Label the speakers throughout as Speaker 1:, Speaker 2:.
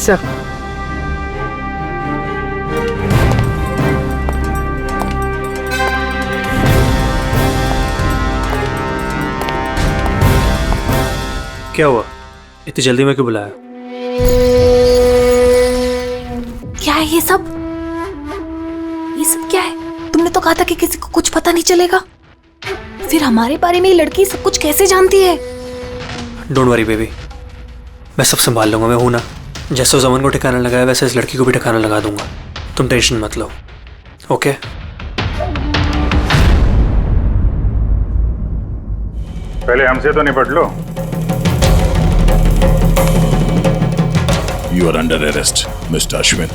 Speaker 1: Sir.
Speaker 2: क्या हुआ? इतनी जल्दी में क्यों बुलाया?
Speaker 3: क्या है ये सब? ये सब क्या है? तुमने तो कहा था कि किसी को कुछ पता नहीं चलेगा। फिर हमारे बारे में ये लड़की सब कुछ कैसे जानती है?
Speaker 2: डोंट वरी बेबी, मैं सब संभाल लूंगा। मैं हूं ना। जैसे उस अमन को ठिकाना लगाया वैसे इस लड़की को भी ठिकाना लगा दूंगा। तुम टेंशन मत लो। ओके?
Speaker 4: पहले हमसे तो निपट लो।
Speaker 5: You are under arrest, Mr. Ashwin.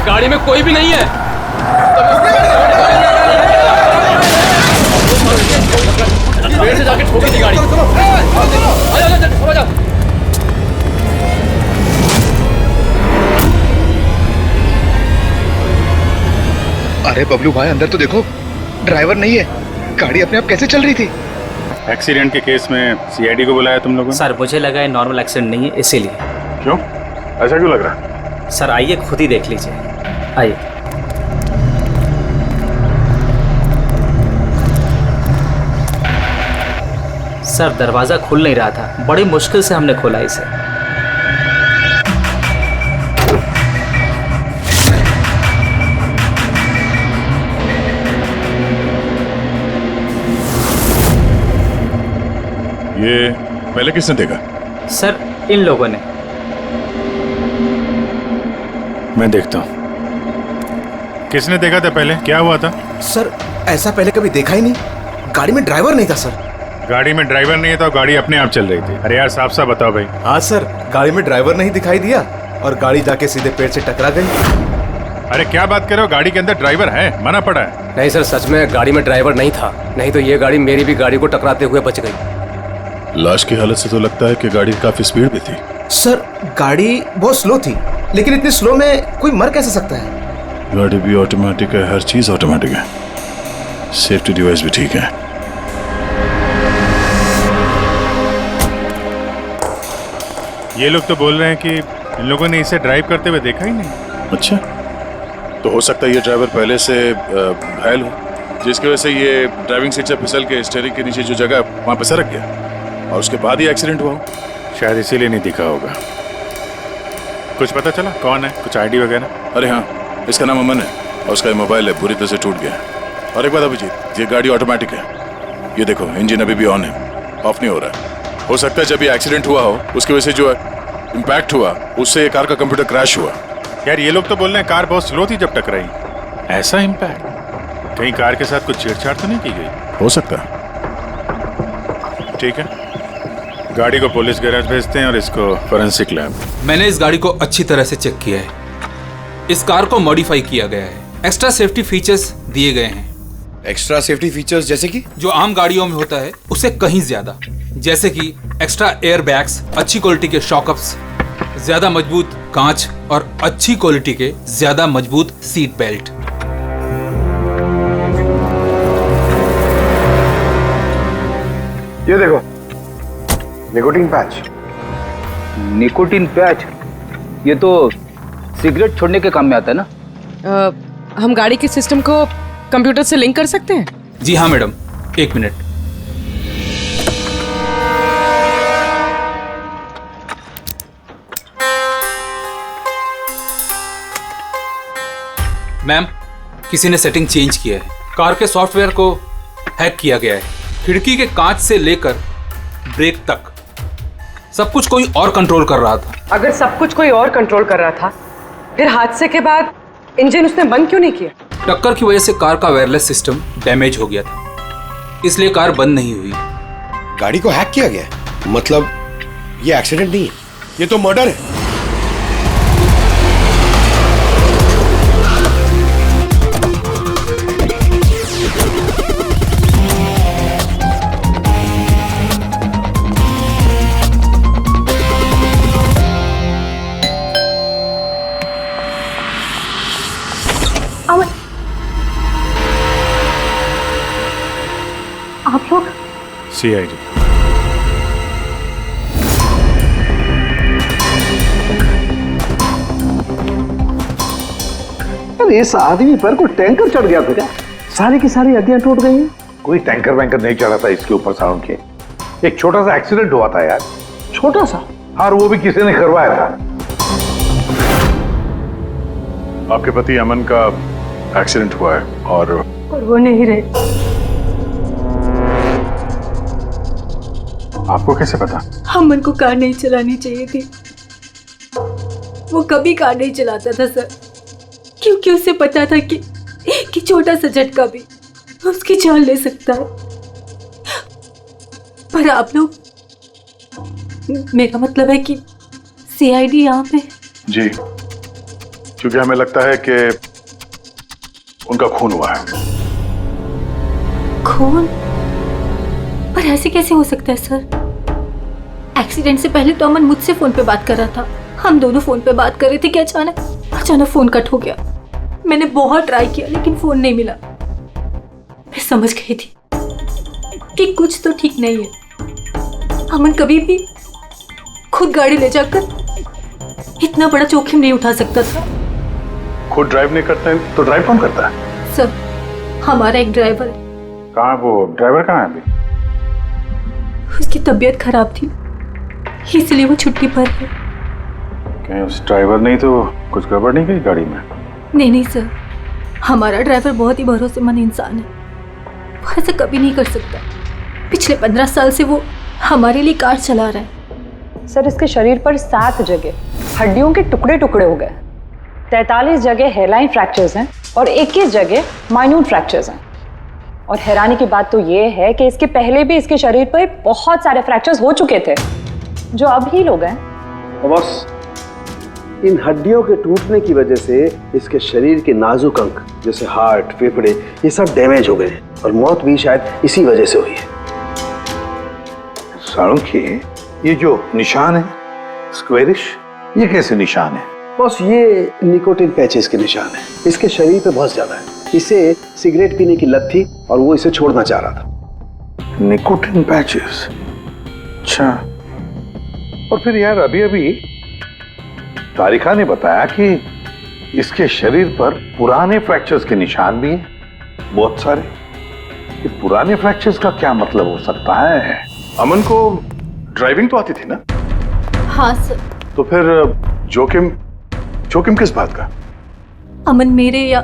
Speaker 6: गाड़ी में कोई भी नहीं है। पेड़ से जाके ठोकी थी गाड़ी। आजा।
Speaker 7: अरे बबलू भाई, अंदर तो देखो, ड्राइवर नहीं है। गाड़ी अपने आप कैसे चल रही थी?
Speaker 4: एक्सीडेंट के केस में सीआईडी को बुलाया तुम लोगों ने?
Speaker 8: सर मुझे लगा है नॉर्मल एक्सीडेंट नहीं है, इसीलिए।
Speaker 4: क्यों? ऐसा क्यों लग रहा?
Speaker 8: सर आइए खुद ही देख लीजिए, आइए। सर दरवाजा खुल नहीं रहा था, बड़ी मुश्किल से हमने खोला इसे।
Speaker 5: ये पहले किसने देखा?
Speaker 8: सर इन लोगों ने।
Speaker 4: मैं देखता हूँ। किसने देखा था पहले? क्या हुआ था?
Speaker 9: सर ऐसा पहले कभी देखा ही नहीं। गाड़ी में ड्राइवर नहीं था सर।
Speaker 4: गाड़ी में ड्राइवर नहीं था, गाड़ी अपने आप चल रही थी। अरे यार साफ साफ बताओ भाई।
Speaker 9: हाँ सर, गाड़ी में ड्राइवर नहीं दिखाई दिया और गाड़ी जाके सीधे पेड़ से टकरा गई।
Speaker 4: अरे क्या बात कर रहे हो? गाड़ी के अंदर ड्राइवर है, मना पड़ा है।
Speaker 6: नहीं सर, सच में गाड़ी में ड्राइवर नहीं था, नहीं तो ये गाड़ी मेरी भी गाड़ी को टकराते हुए बच गई।
Speaker 5: लाश की हालत से तो लगता है कि गाड़ी काफी स्पीड में थी।
Speaker 9: सर गाड़ी बहुत स्लो थी, लेकिन इतनी स्लो में कोई मर कैसे सकता है?
Speaker 5: गाड़ी भी ऑटोमेटिक है, हर चीज ऑटोमेटिक है, सेफ्टी डिवाइस भी ठीक है।
Speaker 4: ये लोग तो बोल रहे हैं कि इन लोगों ने इसे ड्राइव करते हुए देखा ही नहीं।
Speaker 5: अच्छा, तो हो सकता है ये ड्राइवर पहले से घायल हो, जिसकी वजह से ये ड्राइविंग सीट से फिसल के स्टीयरिंग के नीचे जो जगह वहां पे सरक गया और उसके बाद ही एक्सीडेंट हुआ हो।
Speaker 4: शायद इसीलिए नहीं दिखा होगा। कुछ पता चला कौन है? कुछ आईडी वगैरह?
Speaker 5: अरे हाँ, इसका नाम अमन है और उसका मोबाइल है बुरी तरह से टूट गया। और एक बात अभिजीत, ये गाड़ी ऑटोमेटिक है, ये देखो इंजन अभी भी ऑन है, ऑफ नहीं हो रहा है। हो सकता है जब ये एक्सीडेंट हुआ हो उसकी वजह से जो इम्पैक्ट हुआ उससे ये कार का कंप्यूटर क्रैश हुआ।
Speaker 4: यार ये लोग तो बोल रहे हैं कार बहुत स्लो थी जब टकराई। ऐसा इम्पैक्ट? कहीं कार के साथ कुछ छेड़छाड़ तो नहीं की गई?
Speaker 5: हो सकता है।
Speaker 4: ठीक है, गाड़ी को पुलिस गैराज भेजते हैं और इसको फोरेंसिक लैब।
Speaker 10: मैंने इस गाड़ी को अच्छी तरह से चेक किया है। इस कार को मॉडिफाई किया गया है, एक्स्ट्रा सेफ्टी फीचर्स दिए गए हैं।
Speaker 9: एक्स्ट्रा सेफ्टी फीचर्स जैसे कि?
Speaker 10: जो आम गाड़ियों में होता है उससे कहीं ज्यादा, जैसे कि एक्स्ट्रा एयर बैग्स, अच्छी क्वालिटी के शॉकअप्स, ज्यादा मजबूत कांच और अच्छी क्वालिटी के ज्यादा मजबूत सीट बेल्ट।
Speaker 9: ये देखो, निकोटीन पैच।
Speaker 11: Nicotine patch? ये तो सिगरेट छोड़ने के काम में आता है ना?
Speaker 1: हम गाड़ी के सिस्टम को कंप्यूटर से लिंक कर सकते हैं?
Speaker 10: जी हाँ मैडम, एक मिनट। मैम, किसी ने सेटिंग चेंज किया है। कार के सॉफ्टवेयर को हैक किया गया है। खिड़की के कांच से लेकर ब्रेक तक सब कुछ कोई और कंट्रोल कर रहा था।
Speaker 1: अगर सब कुछ कोई और कंट्रोल कर रहा था, फिर हादसे के बाद इंजन उसने बंद क्यों नहीं किया?
Speaker 10: टक्कर की वजह से कार का वायरलेस सिस्टम डैमेज हो गया था। इसलिए कार बंद नहीं हुई।
Speaker 12: गाड़ी को हैक किया गया है? मतलब ये एक्सीडेंट नहीं है, ये तो मर्डर है।
Speaker 3: आप लोग
Speaker 4: सीआईडी।
Speaker 13: अरे इस आदमी पर कोई टैंकर चढ़ गया था क्या? सारी की सारी हड्डियां टूट गई हैं।
Speaker 14: कोई टैंकर वैंकर नहीं चढ़ा था इसके ऊपर साउंड के। एक छोटा सा एक्सीडेंट हुआ था यार।
Speaker 13: छोटा सा?
Speaker 14: हाँ, वो भी किसी ने करवाया था।
Speaker 4: आपके पति अमन का एक्सीडेंट हुआ है और
Speaker 3: वो नहीं रहे।
Speaker 4: आपको कैसे पता?
Speaker 3: अमन को कार नहीं चलानी चाहिए थी। वो कभी कार नहीं चलाता था सर, क्योंकि उसे पता था कि छोटा सा झटका भी उसकी जान ले सकता है। पर आप लोग, मेरा मतलब है कि सीआईडी यहाँ पे।
Speaker 4: जी, क्योंकि हमें लगता है कि उनका खून हुआ है।
Speaker 3: खून? पर ऐसे कैसे हो सकता है सर? एक्सीडेंट से पहले तो अमन मुझसे फोन पे बात कर रहा था, हम दोनों फोन पे बात कर रहे थे कि अचानक फोन कट हो गया। मैंने बहुत ट्राई किया लेकिन फोन नहीं मिला। मैं समझ गई थी कि कुछ तो ठीक नहीं है। अमन कभी भी खुद गाड़ी ले जाकर इतना बड़ा जोखिम नहीं उठा सकता था।
Speaker 4: खुद ड्राइव नहीं करते तो ड्राइव कौन करता है?
Speaker 3: सर, हमारा एक ड्राइवर है।
Speaker 4: कहाँ वो ड्राइवर? कहाँ है अभी?
Speaker 3: उसकी तबीयत खराब थी, इसलिए वो छुट्टी पर है।
Speaker 4: कहीं उस ड्राइवर नहीं तो कुछ गड़बड़ नहीं गई गाड़ी में?
Speaker 3: नहीं सर, हमारा ड्राइवर बहुत ही भरोसेमंद इंसान है। वो ऐसा कभी नहीं कर सकता। पिछले 15 साल से वो हमारे लिए कार चला रहा है।
Speaker 15: सर, इसके शरीर पर 7 जगह हड्डियों के टुकड़े टुकड़े हो गए। 43 जगह हेयरलाइन फ्रैक्चर्स हैं और 21 जगह माइन्यूट फ्रैक्चर्स हैं। और हैरानी की बात तो ये है कि इसके पहले भी इसके शरीर पर बहुत सारे फ्रैक्चर्स हो चुके थे जो अब हील हो गए।
Speaker 13: बस इन हड्डियों के टूटने की वजह से इसके शरीर के नाजुक अंग जैसे हार्ट, फेफड़े, ये सब डैमेज हो गए और मौत भी शायद इसी वजह से हुई है।
Speaker 14: साळुंखे, ये जो निशान है स्क्वेरिश, ये कैसे निशान है?
Speaker 13: बस ये निकोटिन पैचेस के निशान है। इसके शरीर पे बहुत ज्यादा है। इसे सिगरेट पीने की लत थी और वो इसे छोड़ना चाह रहा था।
Speaker 14: Nicotine patches? अच्छा। और फिर यार अभी तारिका ने बताया कि इसके शरीर पर पुराने फ्रैक्चर्स के निशान भी हैं, बहुत सारे। ये पुराने फ्रैक्चर्स का क्या मतलब हो सकता है?
Speaker 4: अमन को ड्राइविंग तो आती थी ना?
Speaker 3: हाँ सर।
Speaker 4: तो फिर जोखिम किस बात का?
Speaker 3: अमन मेरे या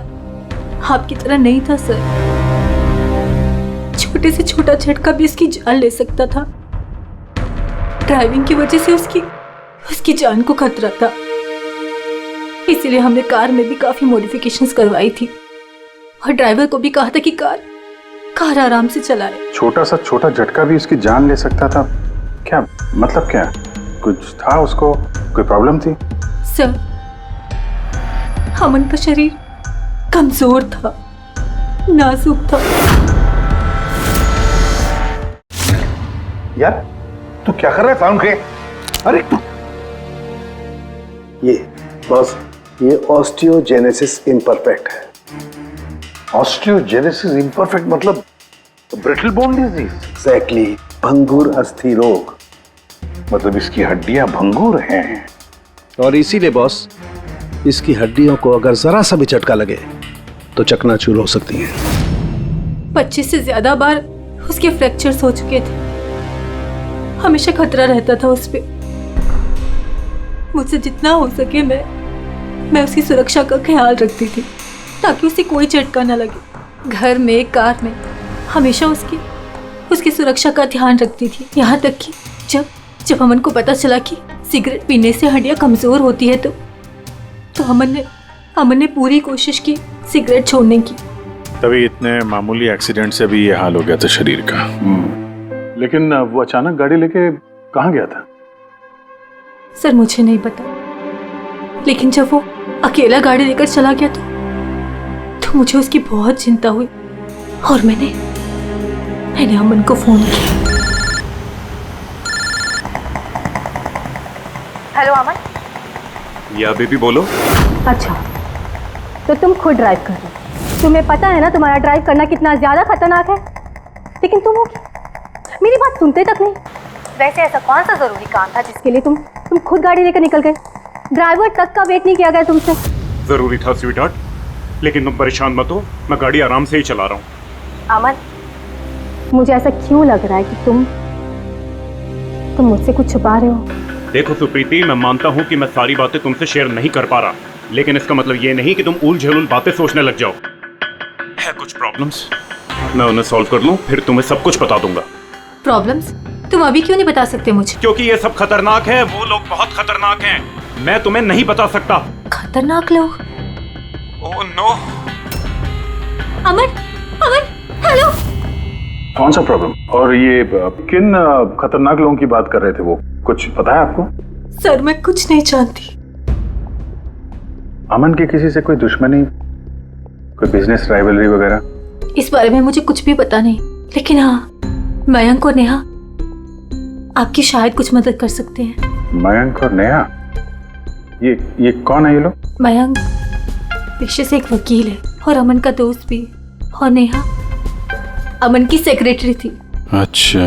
Speaker 3: आपकी तरह नहीं था सर। छोटे से छोटा झटका भी उसकी जान ले सकता था। ड्राइविंग की वजह से उसकी जान को खतरा था। इसलिए हमने कार में भी काफी मॉडिफिकेशंस करवाई थी और ड्राइवर को भी कहा था कि कार आराम से चलाए।
Speaker 4: छोटा झटका भी उसकी जान ले सकता था? क्या मतलब? क्या कुछ था उसको? कोई प्रॉब्लम थी?
Speaker 3: सर, अमन का शरीर कमजोर था, नाजुक था।
Speaker 14: यार तू क्या कर रहा है साळुंखे? अरे
Speaker 13: ये बस ये ऑस्टियोजेनेसिस इम्परफेक्ट है।
Speaker 14: ऑस्टियोजेनेसिस इम्परफेक्ट मतलब ब्रिटल बोन डिजीज?
Speaker 13: एग्जैक्टली, भंगुर अस्थि रोग।
Speaker 14: मतलब इसकी हड्डियां भंगुर हैं।
Speaker 13: और इसीलिए बॉस, इसकी हड्डियों को अगर जरा सा भी झटका लगे तो चकनाचूर हो सकती हैं।
Speaker 3: 25 से ज्यादा बार उसके फ्रैक्चर्स हो चुके थे। हमेशा खतरा रहता था उस पे। मुझसे जितना हो सके मैं उसकी सुरक्षा का ख्याल रखती थी ताकि उसे कोई झटका न लगे। घर में, कार में हमेशा उसकी सुरक्षा का ध्यान रखती थी। यहाँ तक कि जब अमन को पता चला कि सिगरेट पीने से हड्डियाँ कमजोर होती है तो अमन ने पूरी कोशिश की सिगरेट छोड़ने की,
Speaker 4: तभी इतने मामूली एक्सीडेंट से भी ये हाल हो गया था शरीर का।
Speaker 5: लेकिन वो अचानक गाड़ी लेके कहाँ गया था?
Speaker 3: सर मुझे नहीं पता, लेकिन जब वो अकेला गाड़ी लेकर चला गया तो मुझे उसकी बहुत चिंता हुई और मैंने अमन को फोन किया।
Speaker 15: हेलो अमन।
Speaker 5: या बेबी बोलो।
Speaker 16: अच्छा, तो तुम खुद ड्राइव कर रहे हो। तुम्हें पता है ना तुम्हारा ड्राइव करना कितना ज्यादा खतरनाक है, लेकिन तुम मेरी बात सुनते तक नहीं। वैसे ऐसा कौन सा जरूरी काम था जिसके लिए तुम खुद गाड़ी लेकर निकल गए? ड्राइवर तक का वेट नहीं किया गया तुमसे।
Speaker 17: जरूरी था स्वीटहार्ट, लेकिन तुम परेशान मत हो, मैं गाड़ी आराम से ही चला रहा हूँ।
Speaker 16: अमन, मुझे ऐसा क्यों लग रहा है कि तुम मुझसे कुछ छुपा रहे हो?
Speaker 17: देखो सुप्रीति, मैं मानता हूँ कि मैं सारी बातें तुमसे शेयर नहीं कर पा रहा, लेकिन इसका मतलब ये नहीं कि तुम उल झुल बातें सोचने लग जाओ। है कुछ प्रॉब्लम्स, मैं उन्हें सॉल्व कर लूँ, फिर तुम्हें सब कुछ बता दूंगा।
Speaker 3: प्रॉब्लम्स? तुम अभी क्यों नहीं बता सकते मुझे?
Speaker 17: क्योंकि ये सब खतरनाक है, वो लोग बहुत खतरनाक हैं, मैं तुम्हें नहीं बता सकता।
Speaker 3: खतरनाक लोग?
Speaker 17: Oh no.
Speaker 3: अमन, हेलो।
Speaker 5: कौन सा प्रॉब्लम? और ये किन खतरनाक लोगों की बात कर रहे थे? वो कुछ पता है आपको?
Speaker 3: सर मैं कुछ नहीं जानती।
Speaker 5: अमन की किसी से कोई दुश्मनी, कोई बिजनेस राइवलरी वगैरह?
Speaker 3: इस बारे में मुझे कुछ भी पता नहीं, लेकिन हाँ, मयंक और नेहा आपकी शायद कुछ मदद कर सकते हैं।
Speaker 5: मयंक और नेहा? ये कौन है ये लोग?
Speaker 3: मयंक पेशे से एक वकील है और अमन का दोस्त भी, और नेहा अमन की सेक्रेटरी थी।
Speaker 5: अच्छा,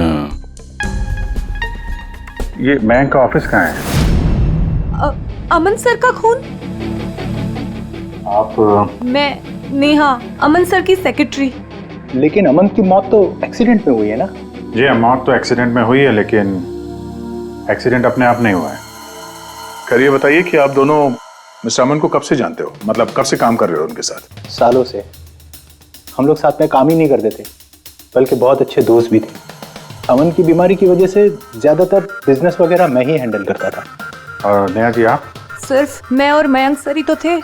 Speaker 5: ये मयंक का ऑफिस कहाँ है?
Speaker 1: अमन सर का खून?
Speaker 5: आप?
Speaker 1: मैं नेहा, अमन सर की सेक्रेटरी।
Speaker 11: लेकिन अमन की मौत तो एक्सीडेंट में हुई है ना?
Speaker 4: जी हाँ, मौत तो एक्सीडेंट में हुई है, लेकिन एक्सीडेंट अपने आप नहीं हुआ है।
Speaker 5: करिए बताइए कि आप दोनों मिस्टर अमन को कब से जानते हो? मतलब कब से काम कर रहे हो उनके साथ?
Speaker 11: सालों से। हम लोग साथ में काम ही नहीं करते थे, बल्कि बहुत अच्छे दोस्त भी थे। अमन की बीमारी की वजह से ज्यादातर बिजनेस वगैरह मैं ही हैंडल करता था।
Speaker 5: और नेहा जी आप?
Speaker 1: सिर्फ मैं और मयंक सर ही तो थे,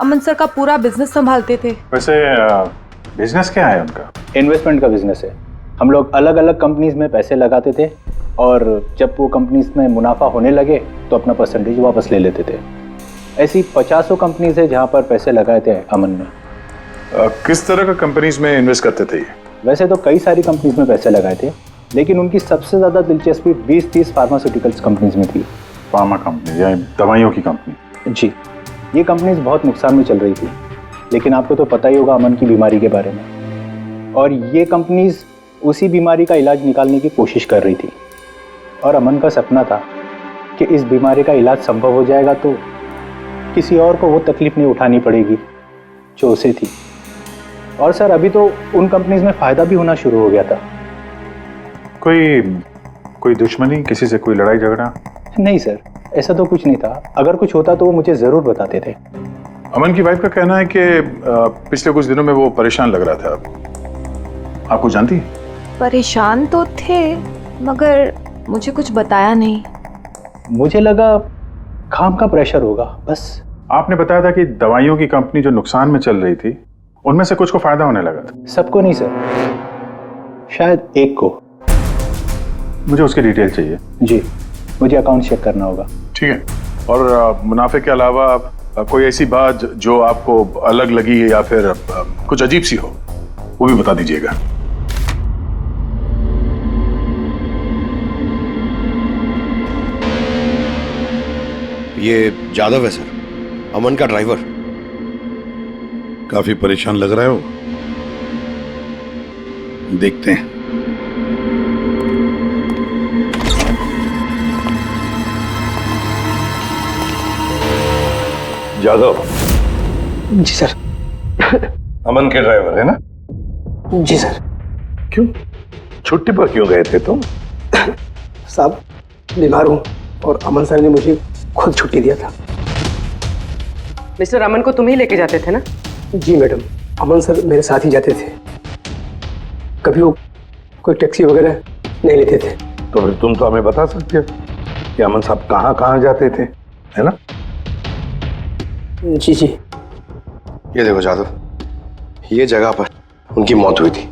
Speaker 1: अमन सर का पूरा बिजनेस संभालते थे।
Speaker 5: वैसे बिजनेस क्या है उनका?
Speaker 11: इन्वेस्टमेंट का बिजनेस है। हम लोग अलग अलग कंपनीज में पैसे लगाते थे और जब वो कंपनीज में मुनाफा होने लगे तो अपना परसेंटेज वापस ले लेते थे। ऐसी 50 कंपनीज है जहाँ पर पैसे लगाए थे अमन ने।
Speaker 5: किस तरह का कंपनीज में इन्वेस्ट करते थे ये?
Speaker 11: वैसे तो कई सारी कंपनीज में पैसे लगाए थे, लेकिन उनकी सबसे ज़्यादा दिलचस्पी 20-30 फार्मास्यूटिकल्स कंपनीज में थी।
Speaker 5: फार्मा कंपनी या दवाइयों की कंपनी?
Speaker 11: जी, ये कंपनीज बहुत नुकसान में चल रही थी, लेकिन आपको तो पता ही होगा अमन की बीमारी के बारे में। और ये कंपनीज उसी बीमारी का इलाज निकालने की कोशिश कर रही थी, और अमन का सपना था कि इस बीमारी का इलाज संभव हो जाएगा तो किसी और को वो तकलीफ नहीं उठानी पड़ेगी जो उसे थी। और सर अभी तो उन कंपनीज में फ़ायदा भी होना शुरू हो गया था।
Speaker 5: कोई दुश्मनी, किसी से कोई लड़ाई झगड़ा?
Speaker 11: नहीं सर, ऐसा तो कुछ नहीं था। अगर कुछ होता तो वो मुझे ज़रूर बताते थे।
Speaker 5: अमन की वाइफ का कहना है कि पिछले कुछ दिनों में वो परेशान लग रहा था। आपको जानती?
Speaker 1: परेशान तो थे, मगर मुझे कुछ बताया नहीं।
Speaker 11: मुझे लगा काम का प्रेशर होगा बस।
Speaker 5: आपने बताया था कि दवाइयों की कंपनी जो नुकसान में चल रही थी उनमें से कुछ को फायदा होने लगा था।
Speaker 11: सबको नहीं सर, शायद एक को।
Speaker 5: मुझे उसकी डिटेल चाहिए।
Speaker 11: जी, मुझे अकाउंट चेक करना होगा।
Speaker 5: ठीक है। और मुनाफे के अलावा कोई ऐसी बात जो आपको अलग लगी या फिर कुछ अजीब सी हो, वो भी बता दीजिएगा।
Speaker 12: ये जादव है सर, अमन का ड्राइवर।
Speaker 14: काफी परेशान लग रहा है वो। देखते हैं।
Speaker 12: जादव?
Speaker 13: जी सर।
Speaker 14: अमन के ड्राइवर है ना?
Speaker 13: जी सर।
Speaker 14: क्यों छुट्टी पर क्यों गए थे तुम?
Speaker 13: साहब बीमार हूँ और अमन सर ने मुझे खुद छुट्टी दिया था।
Speaker 1: मिस्टर अमन को तुम ही लेके जाते थे ना?
Speaker 13: जी मैडम, अमन सर मेरे साथ ही जाते थे। कभी वो कोई टैक्सी वगैरह नहीं लेते थे।
Speaker 14: तो फिर तुम तो हमें बता सकते हो कि अमन साहब कहाँ कहाँ जाते थे, है ना?
Speaker 13: जी जी।
Speaker 12: ये देखो जादव, ये जगह पर उनकी मौत हुई थी।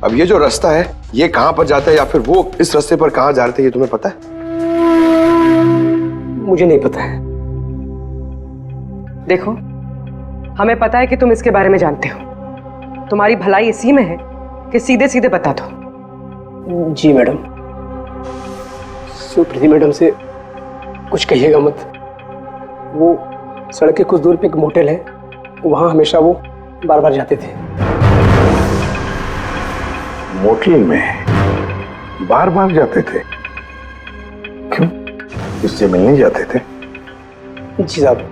Speaker 12: अब ये जो रास्ता है ये कहां पर जाता है या फिर वो इस रास्ते पर कहां जा रहे थे, ये तुम्हें पता है?
Speaker 18: मुझे नहीं पता है। देखो, हमें पता है कि तुम इसके बारे में जानते हो। तुम्हारी भलाई इसी में है कि सीधे सीधे बता दो।
Speaker 19: जी मैडम। सुप्रीति मैडम से कुछ कहिएगा मत। वो सड़क के कुछ दूर पे एक मोटेल है, वहां हमेशा वो बार बार जाते थे।
Speaker 14: मोटेल में बार बार जाते थे? क्यों, इससे मिलने जाते थे?
Speaker 19: जी साहब,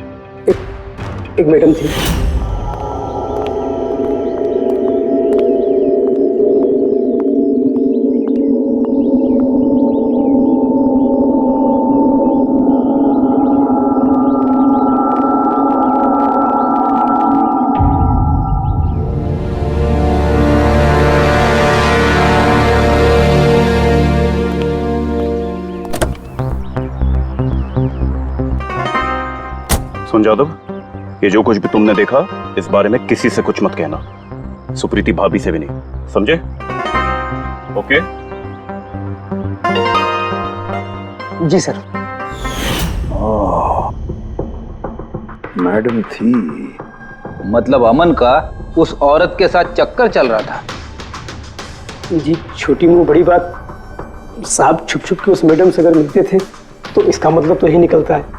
Speaker 19: एक मैडम थी।
Speaker 17: सुन जादव, ये जो कुछ भी तुमने देखा इस बारे में किसी से कुछ मत कहना, सुप्रीति भाभी से भी नहीं, समझे? ओके?
Speaker 19: जी सर।
Speaker 14: मैडम थी?
Speaker 20: मतलब अमन का उस औरत के साथ चक्कर चल रहा था?
Speaker 19: जी, छोटी मुंह बड़ी बात। साहब छुप छुप के उस मैडम से अगर मिलते थे तो इसका मतलब तो यही निकलता है।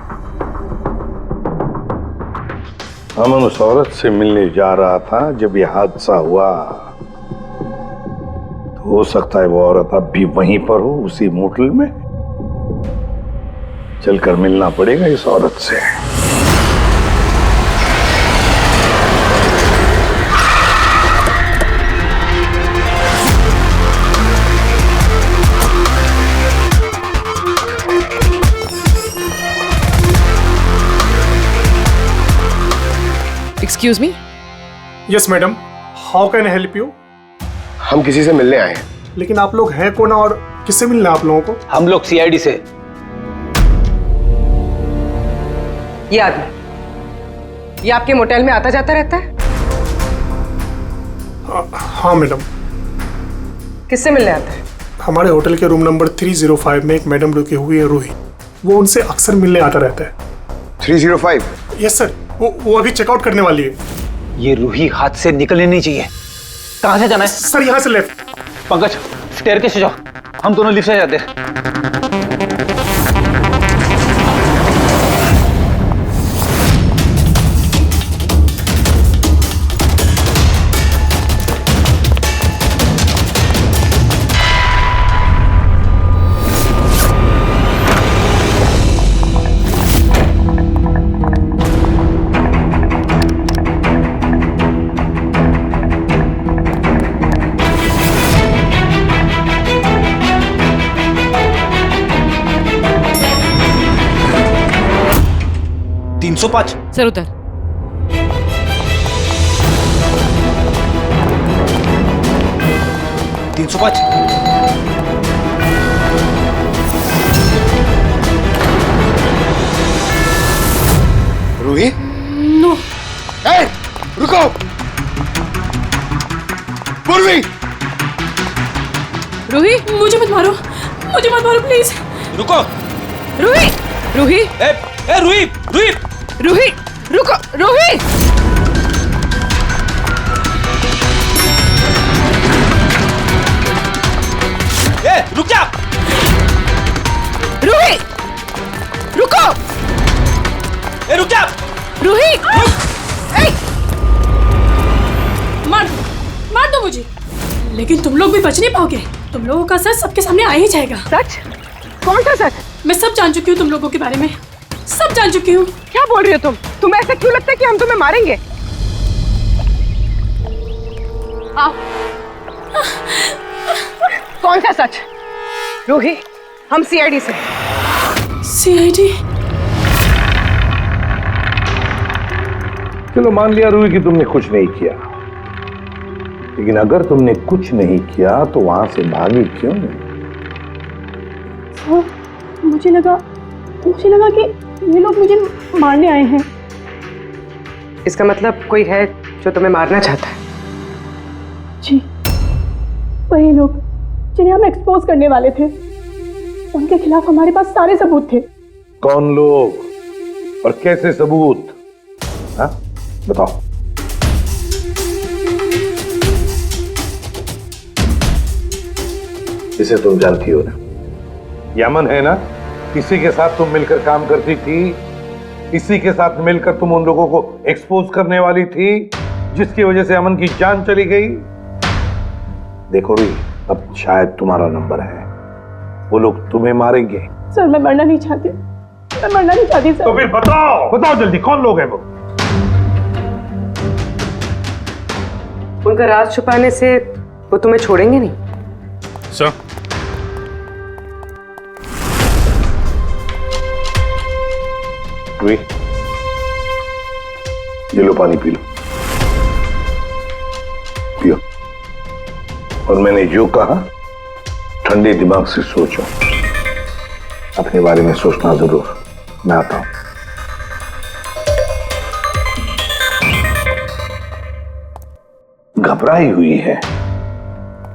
Speaker 14: अमन उस औरत से मिलने जा रहा था जब यह हादसा हुआ। तो हो सकता है वो औरत अब भी वहीं पर हो, उसी मोटल में। चलकर मिलना पड़ेगा इस औरत से।
Speaker 1: Excuse me.
Speaker 21: Yes madam, how can I help you?
Speaker 12: हम किसी से मिलने आए हैं।
Speaker 21: लेकिन आप लोग हैं कौन और किससे मिलना है आप लोगों को?
Speaker 20: हम लोग सीआईडी से।
Speaker 18: ये आदमी, ये आपके मोटेल में आता जाता रहता है?
Speaker 21: हाँ मैडम।
Speaker 18: किससे मिलने आता है?
Speaker 21: हमारे होटल के रूम नंबर 305 में एक मैडम रुकी हुई है, रूही। वो उनसे अक्सर मिलने आता रहता है।
Speaker 12: 305?
Speaker 21: यस सर, वो अभी चेकआउट करने वाली है।
Speaker 20: ये रूही हाथ से निकलनी नहीं चाहिए। कहां से जाना है?
Speaker 21: सर यहाँ से लेफ्ट।
Speaker 20: पंकज, स्टेयरकेस से जाओ, हम दोनों लिफ्ट से जाते हैं।
Speaker 1: सर उधर।
Speaker 12: रूही?
Speaker 21: नो।
Speaker 12: ए, रुको। पूर्वी!
Speaker 1: रूही,
Speaker 3: मुझे मत मारो, मुझे मत मारो प्लीज।
Speaker 20: रुको।
Speaker 1: रूही, रूही,
Speaker 20: ए रूही, रूही,
Speaker 1: रूही, रुको, रूही।
Speaker 20: ए, रुक जा।
Speaker 1: रूही, रुको।
Speaker 20: ए, रुक जा।
Speaker 1: रूही,
Speaker 3: मार दो मुझे, लेकिन तुम लोग भी बच नहीं पाओगे। तुम लोगों का सच सबके सामने आ ही जाएगा।
Speaker 18: सच? कौन सा सच?
Speaker 3: मैं सब जान चुकी हूँ तुम लोगों के बारे में, सब जान चुकी हूँ।
Speaker 18: क्या बोल रही हो तुम? तुम्हें ऐसा क्यों लगता है कि हम तुम्हें मारेंगे? आओ। कौन सा सच? रूही, हम सीआईडी से।
Speaker 3: सीआईडी?
Speaker 14: चलो मान लिया रूही कि तुमने कुछ नहीं किया, लेकिन अगर तुमने कुछ नहीं किया तो वहां से भागी क्यों?
Speaker 3: मुझे लगा कि ये लोग मुझे मारने आए हैं।
Speaker 18: इसका मतलब कोई है जो तुम्हें मारना चाहता है।
Speaker 16: जी, वही लोग जिन्हें हम एक्सपोज करने वाले थे, उनके खिलाफ हमारे पास सारे सबूत थे।
Speaker 14: कौन लोग और कैसे सबूत? हाँ, बताओ। इसे तुम जानती हो ना, यमन है ना, इसी के साथ तुम मिलकर काम करती थी, इसी के साथ मिलकर तुम उन लोगों को एक्सपोज करने वाली थी जिसकी वजह से अमन की जान चली गई। देखो भी, अब शायद तुम्हारा नंबर है, वो लोग तुम्हें मारेंगे।
Speaker 16: सर मैं मरना नहीं चाहती, मैं मरना नहीं चाहती सर।
Speaker 14: तो फिर बताओ, बताओ जल्दी, कौन लोग हैं वो?
Speaker 18: उनका राज छुपाने से वो तुम्हें छोड़ेंगे नहीं।
Speaker 4: सर,
Speaker 14: ये लो पानी पी लो, पियो। और मैंने जो कहा, ठंडे दिमाग से सोचो, अपने बारे में सोचना जरूर। मैं आता हूं। घबराई हुई है,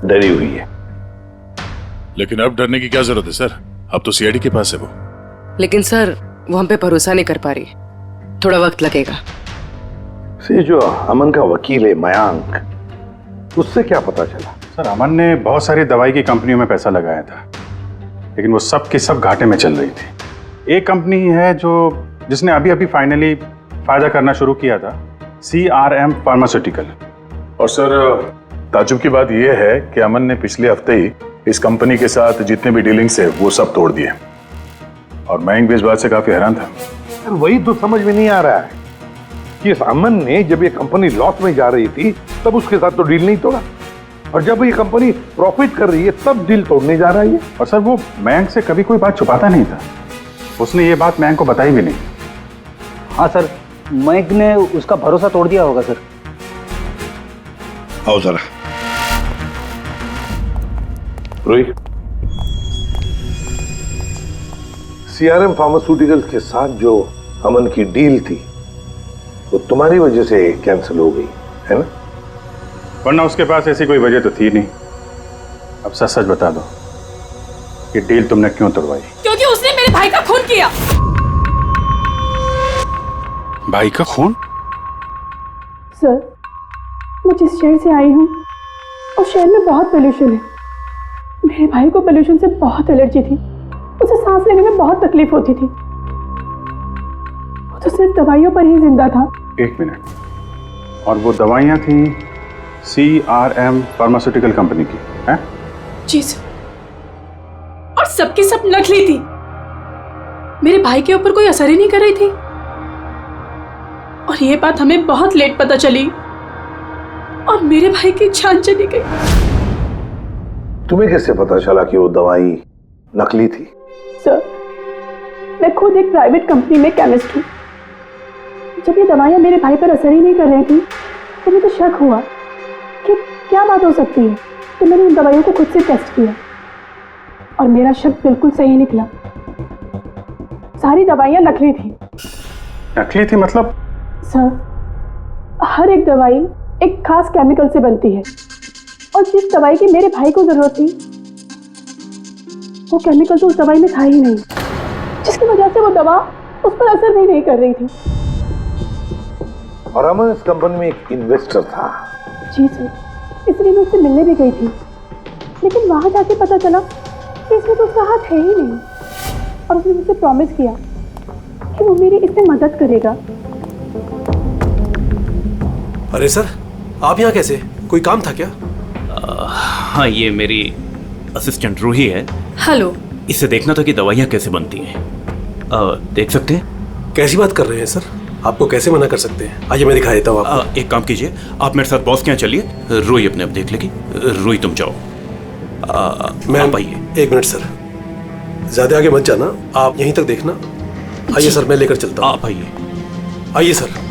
Speaker 14: डरी हुई है।
Speaker 5: लेकिन अब डरने की क्या जरूरत है सर? अब तो सीआईडी के पास है वो।
Speaker 1: लेकिन सर वो हम पे भरोसा नहीं कर पा रही, थोड़ा वक्त लगेगा।
Speaker 14: से जो अमन का वकील है मयांक, उससे क्या पता चला?
Speaker 4: सर अमन ने बहुत सारी दवाई की कंपनियों में पैसा लगाया था, लेकिन वो सब की सब घाटे में चल रही थी। एक कंपनी है जिसने अभी अभी फाइनली फायदा करना शुरू किया था, CRM फार्मास्यूटिकल।
Speaker 5: और सर ताजुब की बात यह है कि अमन ने पिछले हफ्ते ही इस कंपनी के साथ जितने भी डीलिंग्स है वो सब तोड़ दिए, और मयंक भी इस बात से काफी हैरान था।
Speaker 14: वही तो समझ में नहीं आ रहा है कि इस अमन ने जब ये कंपनी लॉस में जा रही थी तब उसके साथ तो डील नहीं तोड़ा, और जब ये कंपनी प्रॉफिट कर रही है तब डील तोड़ने जा रहा है।
Speaker 4: और सर वो मयंक से कभी कोई बात छुपाता नहीं था, उसने ये बात मयंक को बताई भी नहीं।
Speaker 20: हाँ सर, मयंक ने उसका भरोसा तोड़ दिया होगा सर।
Speaker 14: आओ जरा रोहित, CRM फार्मास्यूटिकल्स के साथ जो अमन की डील थी वो तुम्हारी वजह से कैंसिल हो गई है ना?
Speaker 4: वरना उसके पास ऐसी कोई वजह तो थी नहीं। अब सच सच बता दो कि डील तुमने क्यों तोड़वाई?
Speaker 16: क्योंकि उसने मेरे भाई का खून किया।
Speaker 4: भाई का खून?
Speaker 16: सर मैं जिस शहर से आई हूँ उस शहर में बहुत पोल्यूशन है। मेरे भाई को पोल्यूशन से बहुत एलर्जी थी, उसे सांस लेने में बहुत तकलीफ होती थी। वो तो सिर्फ दवाइयों पर ही जिंदा था।
Speaker 4: एक मिनट, और वो दवाइयाँ थी CRM फार्मास्यूटिकल कंपनी की हैं?
Speaker 16: जी सर, और सबकी सब नकली थी। मेरे भाई के ऊपर कोई असर ही नहीं कर रही थी, और ये बात हमें बहुत लेट पता चली और मेरे भाई की जान चली गई।
Speaker 14: तुम्हें कैसे पता चला कि वो दवाई नकली थी?
Speaker 16: सर मैं खुद एक प्राइवेट कंपनी में केमिस्ट हूँ। जब ये दवाइयाँ मेरे भाई पर असर ही नहीं कर रही थी तो मुझे शक हुआ कि क्या बात हो सकती है, तो मैंने उन दवाइयों को खुद से टेस्ट किया और मेरा शक बिल्कुल सही निकला। सारी दवाइयाँ नकली थी।
Speaker 4: नकली थी मतलब?
Speaker 16: सर हर एक दवाई एक खास केमिकल से बनती है, और जिस दवाई की मेरे भाई को जरूरत थी वो केमिकल तो उस दवाई में था ही नहीं, जिसकी वजह से वो दवा उस पर असर भी नहीं कर रही थी।
Speaker 14: और अमन इस कंपनी में एक इन्वेस्टर था।
Speaker 16: जी सर, इसलिए मैं उससे मिलने भी गई थी, लेकिन वहां जाके पता चला कि इसमें तो उसका हाथ है ही नहीं, और उसने मुझसे प्रॉमिस किया कि वो मेरी इसमें मदद करेगा।
Speaker 19: अरे सर, आप यहाँ कैसे? कोई काम था क्या?
Speaker 17: हाँ, ये मेरी असिस्टेंट रूही है।
Speaker 16: हेलो।
Speaker 17: इसे देखना था कि दवाइयाँ कैसे बनती हैं। देख सकते हैं?
Speaker 19: कैसी बात कर रहे हैं सर? आपको कैसे मना कर सकते हैं? आइए मैं दिखा देता हूँ आपको।
Speaker 17: एक काम कीजिए, आप मेरे साथ बॉस के यहाँ चलिए, रूही अपने आप देख लेगी। रूही तुम जाओ।
Speaker 19: मैम आइए। एक मिनट सर, ज्यादा आगे मत जाना, आप यहीं तक देखना। आइए सर, मैं लेकर चलता हूँ।
Speaker 17: आप आइए।
Speaker 19: आइए सर।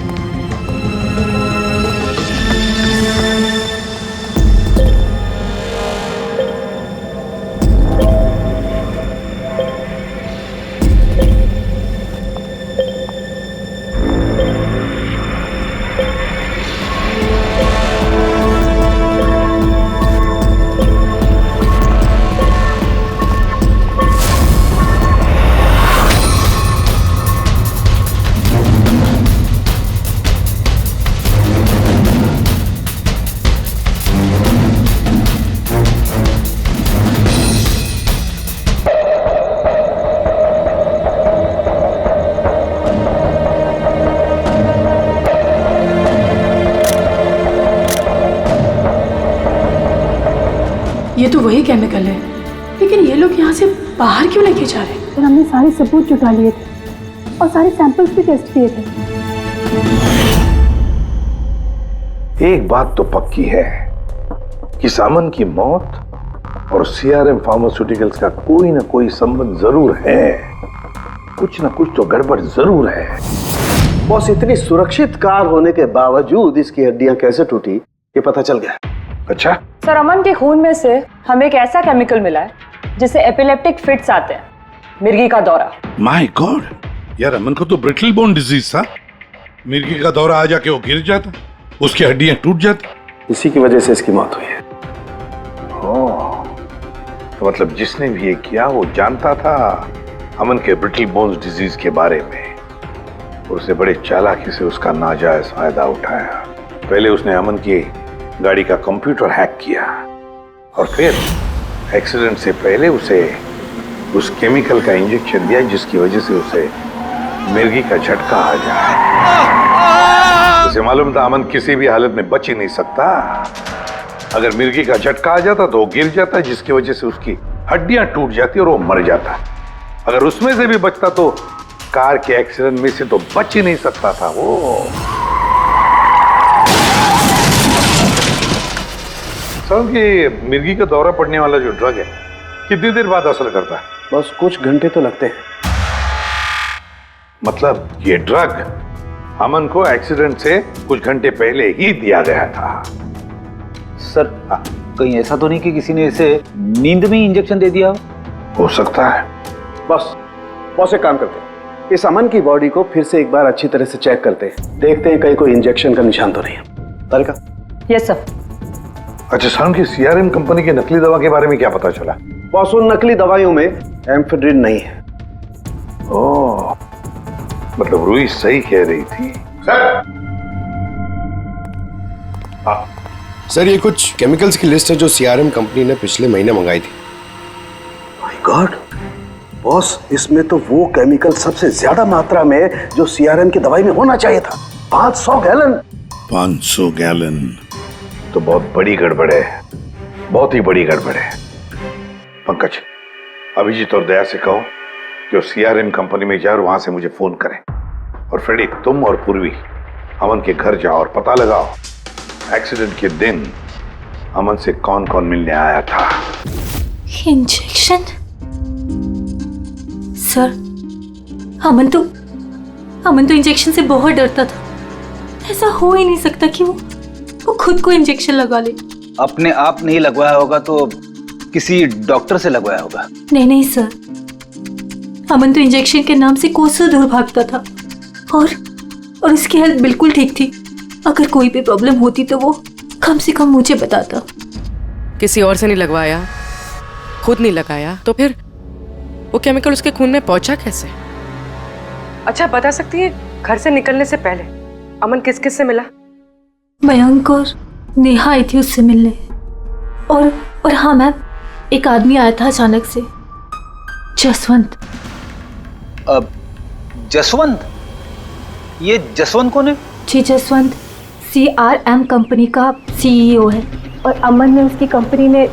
Speaker 16: ये तो वही केमिकल है, लेकिन ये लोग यहाँ से बाहर क्यों लेके जा रहे हैं?
Speaker 2: सर हमने सारे सबूत जुटा लिए थे और सारे सैंपल्स भी टेस्ट किए थे।
Speaker 14: एक बात तो पक्की है कि सामन की मौत और सीआरएम फार्मास्यूटिकल्स का कोई ना कोई संबंध जरूर है। कुछ ना कुछ तो गड़बड़ जरूर है।
Speaker 13: बॉस, इतनी सुरक्षित कार होने के बावजूद इसकी हड्डियां कैसे टूटी ये पता चल गया।
Speaker 14: अच्छा
Speaker 15: सर, अमन के खून में से हमें एक ऐसा केमिकल मिला है जिससे एपिलेप्टिक फिट्स आते हैं, मिर्गी का दौरा।
Speaker 14: माय गॉड यार, अमन को तो ब्रिटल बोन डिजीज था। मिर्गी का दौरा आ जाके वो गिर जाता, उसकी हड्डियां टूट जाती,
Speaker 13: इसी की वजह से इसकी मौत हुई है।
Speaker 14: तो मतलब जिसने भी ये किया वो जानता था अमन के ब्रिटल बोन्स डिजीज के बारे में, और उसे बड़े चालाकी से उसका नाजायज फायदा उठाया। पहले उसने अमन की गाड़ी का कंप्यूटर हैक किया और फिर एक्सीडेंट से पहले उसे उस केमिकल का इंजेक्शन दिया जिसकी वजह से उसे मिर्गी का झटका आ जाए। उसे मालूम था अमन किसी भी हालत में बच ही नहीं सकता। अगर मिर्गी का झटका आ जाता तो वो गिर जाता, जिसकी वजह से उसकी हड्डियां टूट जाती और वो मर जाता। अगर उसमें से भी बचता तो कार के एक्सीडेंट में से तो बच ही नहीं सकता था वो। समझ कि मिर्गी का दौरा पड़ने वाला जो ड्रग है कितनी देर बाद असर करता है?
Speaker 13: बस कुछ घंटे तो लगते हैं।
Speaker 14: मतलब ये ड्रग अमन को एक्सीडेंट से कुछ घंटे पहले ही दिया गया था।
Speaker 20: सर कहीं ऐसा तो नहीं कि किसी ने इसे नींद में इंजेक्शन दे दिया
Speaker 14: हो सकता है।
Speaker 13: बस एक काम करते हैं, इस अमन की बॉडी को फिर से एक बार अच्छी तरह से चेक करते हैं, देखते हैं कहीं कोई इंजेक्शन का निशान तो नहीं है। तारिका?
Speaker 15: Yes sir.
Speaker 14: अच्छा साहब, की सीआरएम कंपनी की नकली दवा के बारे में क्या पता चला?
Speaker 13: बॉस, उन नकली दवाइयों में एम्फेड्रिन नहीं है।
Speaker 14: ओह, मतलब रूही सही कह रही थी।
Speaker 12: सर ये कुछ केमिकल्स की लिस्ट है जो सीआरएम कंपनी ने पिछले महीने मंगाई थी।
Speaker 13: माय गॉड बॉस, इसमें तो वो केमिकल सबसे ज्यादा मात्रा में जो सीआरएम की दवाई में होना चाहिए था, 500 गैलन।
Speaker 14: 500 गैलन तो बहुत बड़ी गड़बड़ है, बहुत ही बड़ी गड़बड़ है। पंकज, अभिजीत और दया से कहो कि सीआरएम कंपनी में जाओ और वहां से मुझे फोन करें। और फ्रेडी, तुम और पूर्वी अमन के घर जाओ और पता लगाओ एक्सीडेंट के दिन अमन से कौन कौन मिलने आया था।
Speaker 3: इंजेक्शन? सर, अमन तो इंजेक्शन से बहुत डरता था। ऐसा हो ही नहीं सकता कि वो खुद को इंजेक्शन लगा ले।
Speaker 20: अपने आप नहीं लगवाया होगा तो किसी डॉक्टर से लगवाया होगा।
Speaker 3: नहीं सर, अमन तो इंजेक्शन के नाम से कोसों दूर भागता था और उसकी हेल्थ बिल्कुल ठीक थी। अगर कोई भी प्रॉब्लम होती तो वो कम से कम मुझे बताता।
Speaker 1: किसी और से नहीं लगवाया, खुद नहीं लगाया, तो फिर वो केमिकल उसके खून में पहुंचा कैसे?
Speaker 18: अच्छा बता सकती है, घर से निकलने से पहले अमन किस किस से मिला?
Speaker 3: मयंक और नेहा आई थी उससे मिलने। और हाँ मैम, एक आदमी आया था अचानक से, जसवंत।
Speaker 20: अब जसवंत? ये जसवंत कौन है?
Speaker 3: जी, जसवंत सीआरएम कंपनी का सीईओ है
Speaker 2: और अमन ने उसकी कंपनी में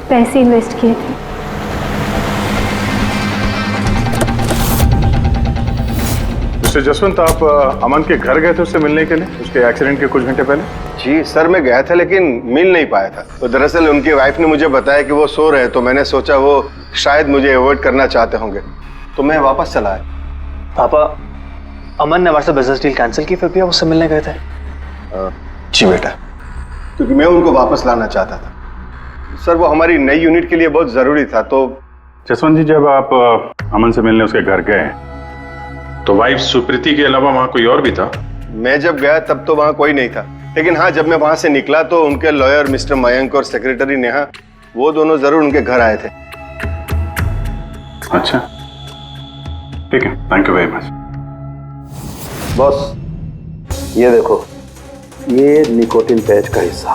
Speaker 2: पैसे इन्वेस्ट किए थे।
Speaker 4: मिस्टर जसवंत, आप अमन के घर गए थे उससे मिलने के लिए उसके एक्सीडेंट के कुछ घंटे पहले?
Speaker 12: जी सर, मैं गया था लेकिन मिल नहीं पाया था। तो दरअसल उनकी वाइफ ने मुझे बताया कि वो सो रहे, तो मैंने सोचा वो शायद मुझे अवॉइड करना चाहते होंगे, तो मैं वापस चला आया।
Speaker 11: पापा, अमन ने हमारे साथ बिजनेस डील कैंसिल की, फिर भी आप उससे मिलने गए थे?
Speaker 12: जी बेटा, क्योंकि मैं उनको वापस लाना चाहता था सर, वो हमारी नई यूनिट के लिए बहुत जरूरी था। तो
Speaker 4: जसवंत जी, जब आप अमन से मिलने उसके घर गए तो वाइफ सुप्रीति के अलावा वहां कोई और भी था?
Speaker 12: मैं जब गया तब तो वहां कोई नहीं था, लेकिन हाँ, जब मैं वहां से निकला तो उनके लॉयर मिस्टर मयंक और सेक्रेटरी नेहा, वो दोनों जरूर उनके घर आए थे।
Speaker 4: अच्छा, ठीक है, thank you very much.
Speaker 13: Boss, ये देखो, ये निकोटिन पैच का हिस्सा,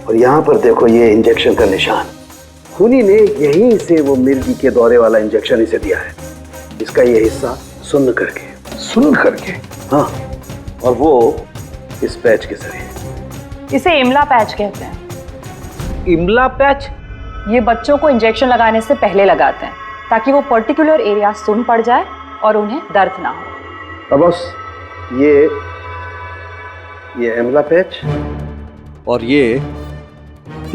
Speaker 13: और यहाँ पर देखो ये इंजेक्शन का निशान। खूनी ने यहीं से वो मिर्गी के दौरे वाला इंजेक्शन इसे दिया है। इसका ये हिस्सा सुन्न करके, हाँ, और वो इस पैच के जरिए।
Speaker 15: इसे इमला पैच कहते हैं।
Speaker 20: इमला पैच?
Speaker 15: ये बच्चों को इंजेक्शन लगाने से पहले लगाते हैं ताकि वो पर्टिकुलर एरिया सुन पड़ जाए और उन्हें दर्द ना हो।
Speaker 13: अब बॉस ये एमला पैच और ये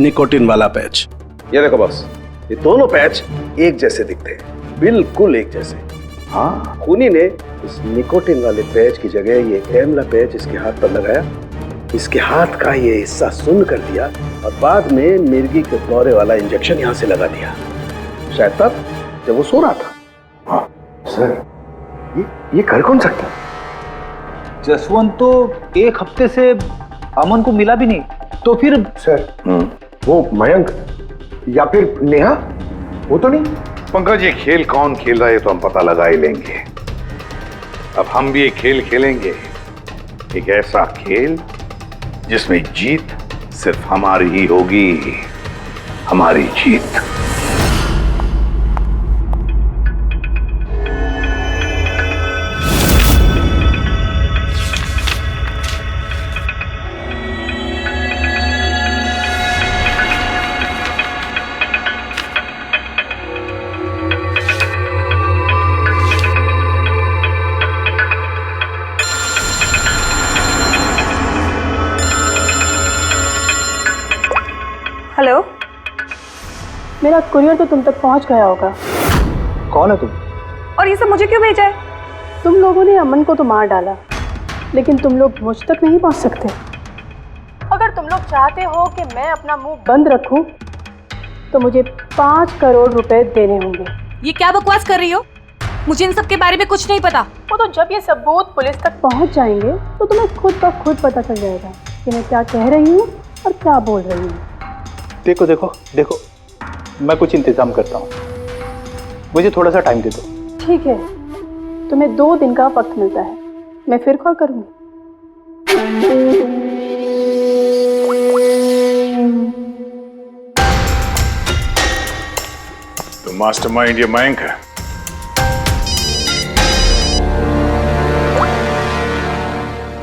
Speaker 13: निकोटिन वाला पैच, ये देखो बॉस, ये दोनों पैच एक जैसे दिखते हैं, बिल्कुल एक जैसे। हाँ, खूनी ने इस निकोटिन वाले पैच की जगह ये एमला पैच इसके हाथ पर लगाया, इसके हाथ का ये हिस्सा सुन्न कर दिया और बाद में मिर्गी के दौरे वाला इंजेक्शन यहाँ से लगा दिया, शायद तब जब वो सो रहा था। हाँ सर, ये कर कौन सकता?
Speaker 20: जसवंत तो एक हफ्ते से अमन को मिला भी नहीं, तो फिर
Speaker 14: सर वो मयंक या फिर नेहा, वो तो नहीं। पंकज, ये खेल कौन खेल रहा है तो हम पता लगा ही लेंगे। अब हम भी एक खेल खेलेंगे, एक ऐसा खेल जिसमें जीत सिर्फ हमारी ही होगी, हमारी जीत।
Speaker 2: हेलो, मेरा कुरियर तो तुम तक पहुंच गया होगा।
Speaker 11: कौन है तुम?
Speaker 2: और ये सब मुझे क्यों भेजा है? तुम लोगों ने अमन को तो मार डाला, लेकिन तुम लोग मुझ तक नहीं पहुंच सकते। अगर तुम लोग चाहते हो कि मैं अपना मुंह बंद रखूं, तो मुझे 5 करोड़ रुपए देने होंगे।
Speaker 7: ये क्या बकवास कर रही हो? मुझे इन सब के बारे में कुछ नहीं पता।
Speaker 2: वो तो जब ये सबूत पुलिस तक पहुंच जाएंगे तो तुम्हें खुद ब खुद पता चल जाएगा कि मैं क्या कह रही हूँ और क्या बोल रही हूँ।
Speaker 11: देखो देखो देखो, मैं कुछ इंतजाम करता हूँ, मुझे थोड़ा सा टाइम दे दो।
Speaker 2: ठीक है, तुम्हें 2 दिन का वक्त मिलता है, मैं फिर कॉल करूँगी।
Speaker 4: तो मास्टरमाइंड ये मयंक है।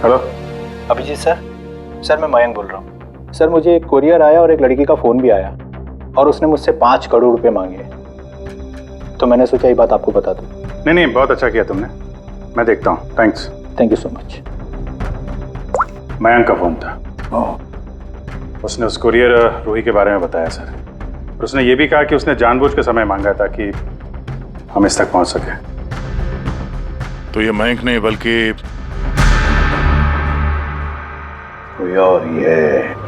Speaker 11: हेलो अभिजीत सर, मैं मयंक बोल रहा हूँ। सर, मुझे एक कोरियर आया और एक लड़की का फ़ोन भी आया और उसने मुझसे 5 करोड़ रुपए मांगे, तो मैंने सोचा ये बात आपको बता दूं।
Speaker 4: नहीं, बहुत अच्छा किया तुमने, मैं देखता हूँ। Thanks.
Speaker 11: Thank you so much.
Speaker 4: Mayank का फ़ोन था। उसने उस कुरियर रूही के बारे में बताया सर, और उसने ये भी कहा कि उसने जानबूझ के समय मांगा ताकि हम इस तक पहुँच सके।
Speaker 5: तो ये मयंक नहीं बल्कि
Speaker 14: कोई और ही है।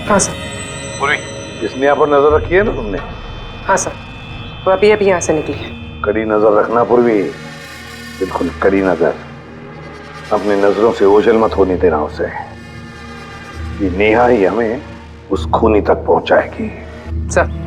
Speaker 18: हाँ सर।
Speaker 14: पूरी इसने यहाँ पर नजर रखी है ना तुमने?
Speaker 18: हाँ सर, वो अभी यहाँ से निकली है।
Speaker 14: कड़ी नजर रखना पूर्वी, बिल्कुल कड़ी नजर। अपनी नजरों से ओझल मत होने देना उसे। ये नेहा ही हमें उस खूनी तक पहुंचाएगी।
Speaker 18: सर।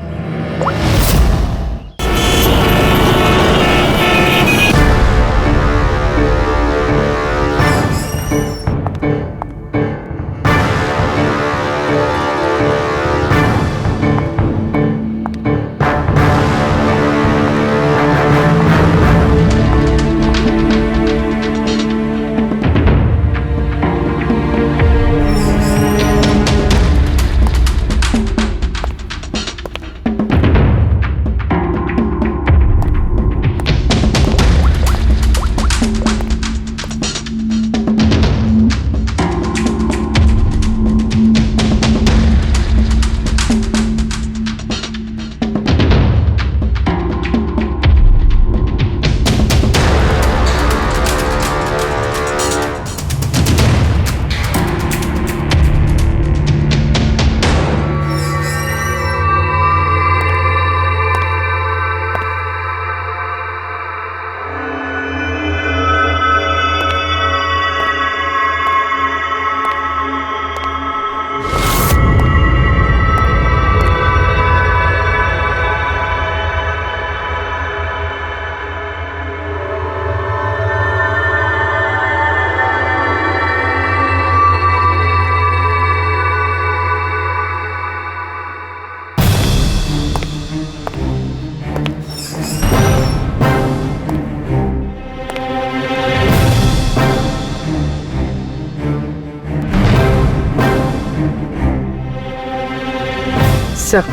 Speaker 1: सर।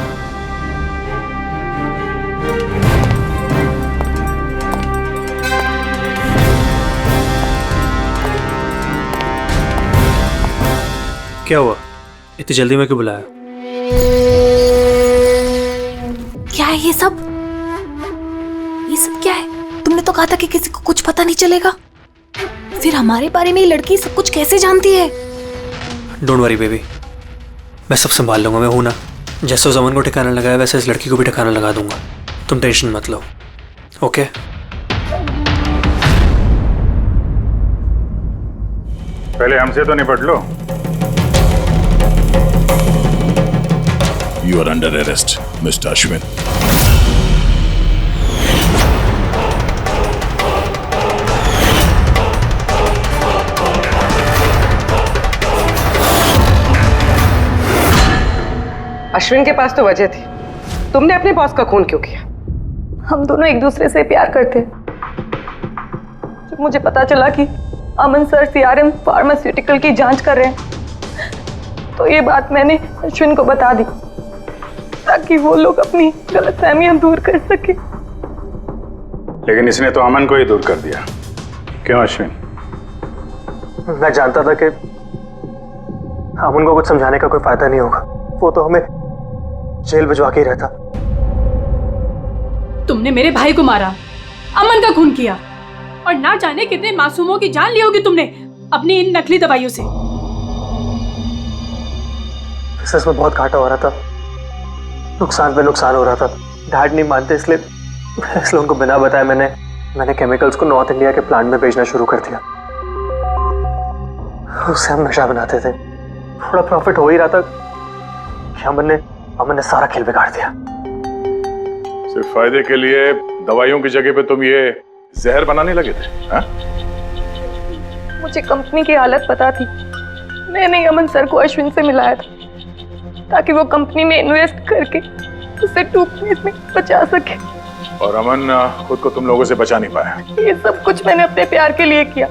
Speaker 8: क्या हुआ? इतनी जल्दी में क्यों बुलाया?
Speaker 7: क्या है ये सब? ये सब क्या है? तुमने तो कहा था कि किसी को कुछ पता नहीं चलेगा। फिर हमारे बारे में ये लड़की सब कुछ कैसे जानती है?
Speaker 8: डोंट वरी बेबी, मैं सब संभाल लूंगा। मैं हूं ना। जैसे उस अमन को ठिकाना लगाया वैसे इस लड़की को भी ठिकाना लगा दूंगा। तुम टेंशन मत लो। ओके?
Speaker 4: पहले हमसे तो निपट लो।
Speaker 5: You are under arrest, Mr. Ashwin.
Speaker 18: Ashwin के पास तो वजह थी। तुमने अपने बॉस का खून क्यों किया?
Speaker 2: हम दोनों एक दूसरे से प्यार करते हैं। जब मुझे पता चला कि अमन सर सीआरएम फार्मास्यूटिकल की जांच कर रहे हैं तो ये बात मैंने अश्विन को बता दी ताकि वो लोग अपनी गलतफहमियां दूर कर सके।
Speaker 4: लेकिन इसने तो अमन को ही दूर कर दिया। क्यों अश्विन?
Speaker 19: मैं जानता था कि अमन को कुछ समझाने का कोई फायदा नहीं होगा। वो तो हमें जेल भिजवा के ही रहता।
Speaker 2: तुमने मेरे भाई को मारा, अमन का खून किया और ना जाने कितने मासूमों की जान ली होगी तुमने अपनी इन नकली दवाइयों से।
Speaker 19: बिजनेस में बहुत घाटा हो रहा था, नुकसान पे नुकसान हो रहा था। डैड नहीं मानते, इसलिए उनको बिना बताए मैंने केमिकल्स को नॉर्थ इंडिया के प्लांट में भेजना शुरू कर दिया। उससे हम नशा बनाते थे। थोड़ा प्रॉफिट हो ही रहा था कि अमन ने सारा खेल बिगाड़ दिया।
Speaker 5: सिर्फ फायदे के लिए दवाइयों की जगह पे तुम ये जहर बनाने लगे थे, हाँ?
Speaker 2: मुझे कंपनी की हालत पता थी। मैंने अमन सर को अश्विन से मिलाया था ताकि वो कंपनी में इन्वेस्ट करके उसे डूबने में बचा सके।
Speaker 5: और अमन खुद को तुम लोगों से बचा नहीं पाया।
Speaker 2: ये सब कुछ मैंने अपने प्यार के लिए किया।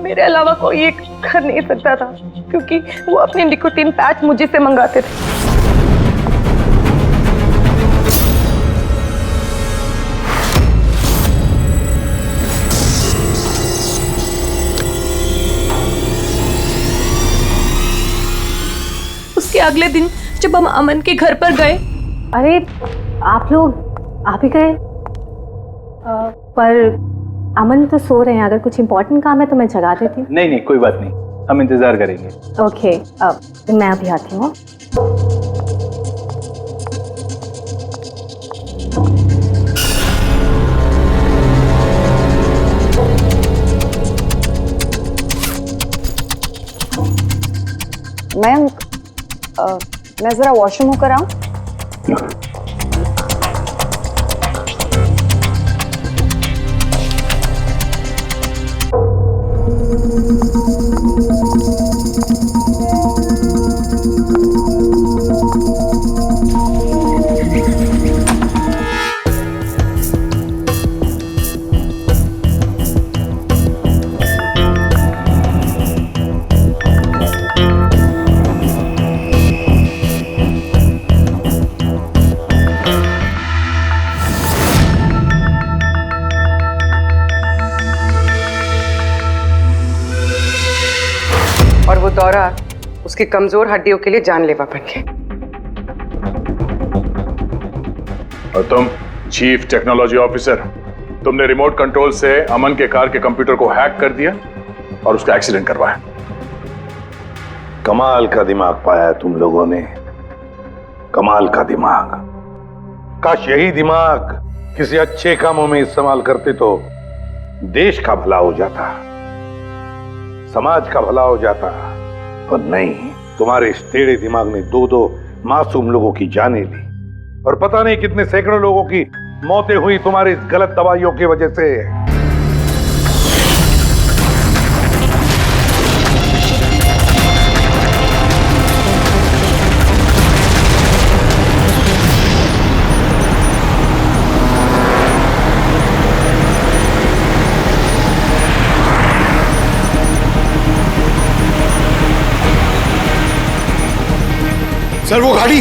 Speaker 2: मेरे अलावा कोई ये कर नहीं सकता था क्योंकि वो अपने निकोटीन पैच मुझे से मंगाते थे। उसके अगले दिन जब हम अमन के घर पर गए।
Speaker 16: अरे आप लोग आ भी गए, पर अमन तो सो रहे हैं। अगर कुछ इम्पोर्टेंट काम है तो मैं जगा देती हूँ।
Speaker 11: नहीं कोई बात नहीं, हम इंतजार करेंगे।
Speaker 16: ओके, मैं अभी आती हूँ।
Speaker 15: मैं जरा वॉशरूम होकर आऊं।
Speaker 18: और वो दौरा उसकी कमजोर हड्डियों के लिए जानलेवा बन गया।
Speaker 5: और तुम चीफ टेक्नोलॉजी ऑफिसर, तुमने रिमोट कंट्रोल से अमन के कार के कंप्यूटर को हैक कर दिया और उसका एक्सीडेंट करवाया।
Speaker 14: कमाल का दिमाग पाया है तुम लोगों ने, कमाल का दिमाग। काश यही दिमाग किसी अच्छे कामों में इस्तेमाल करते तो देश का भला हो जाता, समाज का भला हो जाता। पर नहीं, तुम्हारे इस टेढ़े दिमाग ने दो मासूम लोगों की जानें ली और पता नहीं कितने सैकड़ों लोगों की मौतें हुई तुम्हारी इस गलत दवाइयों की वजह से।
Speaker 9: सर वो गाड़ी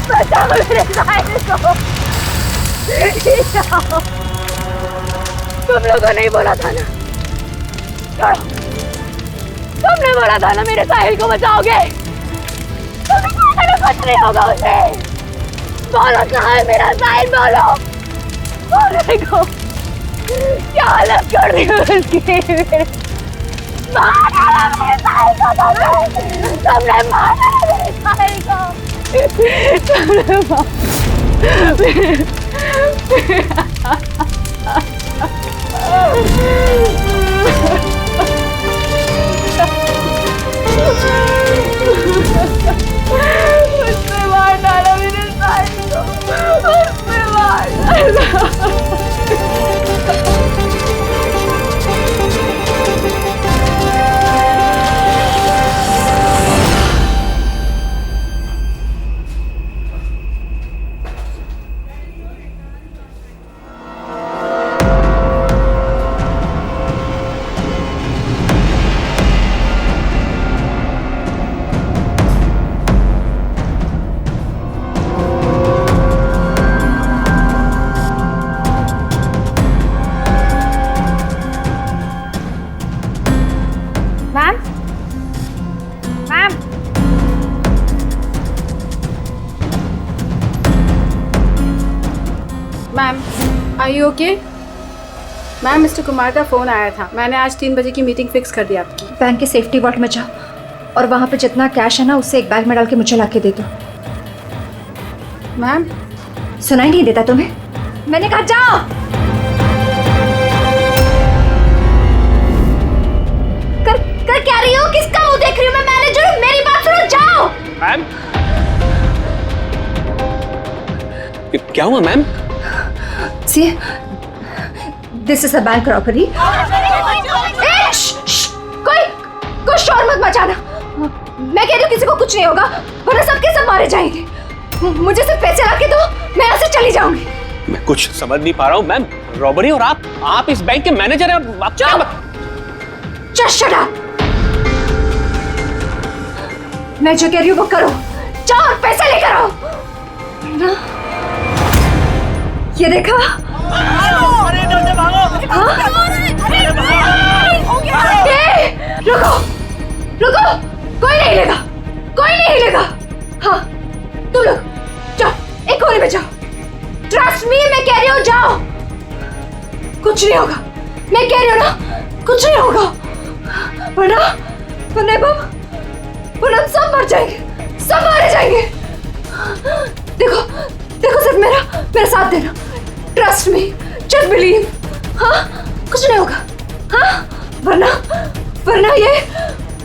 Speaker 16: बचाओ मेरे साहिल को। तुम लोगों ने बोला था ना, छोड़ो। तुमने बोला था ना मेरे साहिल को बचाओगे। कुछ नहीं होगा उसे। बोलो कहाँ है मेरा साहिल, बोलो। बोलने को क्या हालत कर दी उसकी। मार डाला मेरे साहिल को तुमने मार डाला मेरे साहिल को। तुमने उसने मार डाला मेरे साहिल को। उसने मार डाला।
Speaker 2: Are you okay? Ma'am, mister Kumar का फ़ोन आया था। मैंने आज 3 बजे की मीटिंग फिक्स कर दी आपकी।
Speaker 3: बैंक के सेफ्टी वॉल्ट में जाओ और वहाँ पे जितना कैश है ना उससे एक बैग में डाल के मुझे ला के दे दो।
Speaker 2: मैम,
Speaker 3: सुनाई नहीं देता तुम्हें? मैंने कहा जाओ। कर क्या रही हो? किसका मुंह देख रही हो? मैं मैनेजर हूँ, मेरी बात सुनो, जाओ।
Speaker 19: मैम, क्या हुआ ma'am?
Speaker 3: See, this is a bank robbery. कोई शोर मत मचाना। मैं कह रही हूँ किसी को कुछ नहीं होगा, वरना सबके सब मारे जाएंगे। मुझे सिर्फ पैसे ला के दो, मैं यहाँ से चली जाऊंगी।
Speaker 19: मैं कुछ समझ नहीं पा रहा हूँ मैम। रॉबरी और आप इस बैंक के मैनेजर हैं। आप क्या
Speaker 3: Just shut up. मैं जो कह रही हूँ वो करो। जाओ और पैसे लेकर आओ। ना? ये देखा? रुको, रुको, कोई नहीं लेगा, कोई नहीं लेगा। हाँ, तुम लोग जाओ, एक कोने में जाओ। ट्रस्ट मी, मैं कह रही हूँ जाओ। कुछ नहीं होगा, मैं कह रही हूँ ना, कुछ नहीं होगा। वरना हम सब मर जाएंगे, सब मारे जाएंगे। देखो, देखो, सिर्फ मेरा साथ देना। Trust me, just believe. हाँ, कुछ नहीं होगा। हाँ, वरना ये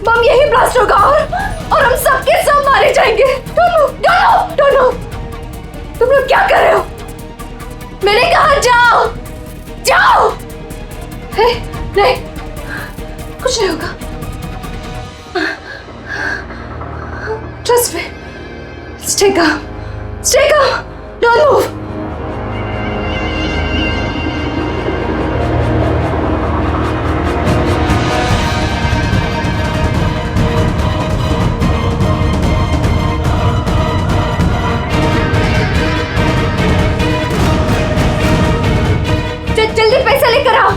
Speaker 3: बम यही ब्लास्ट होगा और हम सबके सब मारे जाएंगे। Don't move. तुम लोग क्या कर रहे हो? मैंने कहा जाओ, जाओ। नहीं, कुछ नहीं होगा। Trust me. Stay calm. Don't move. जल्दी पैसा लेकर आओ।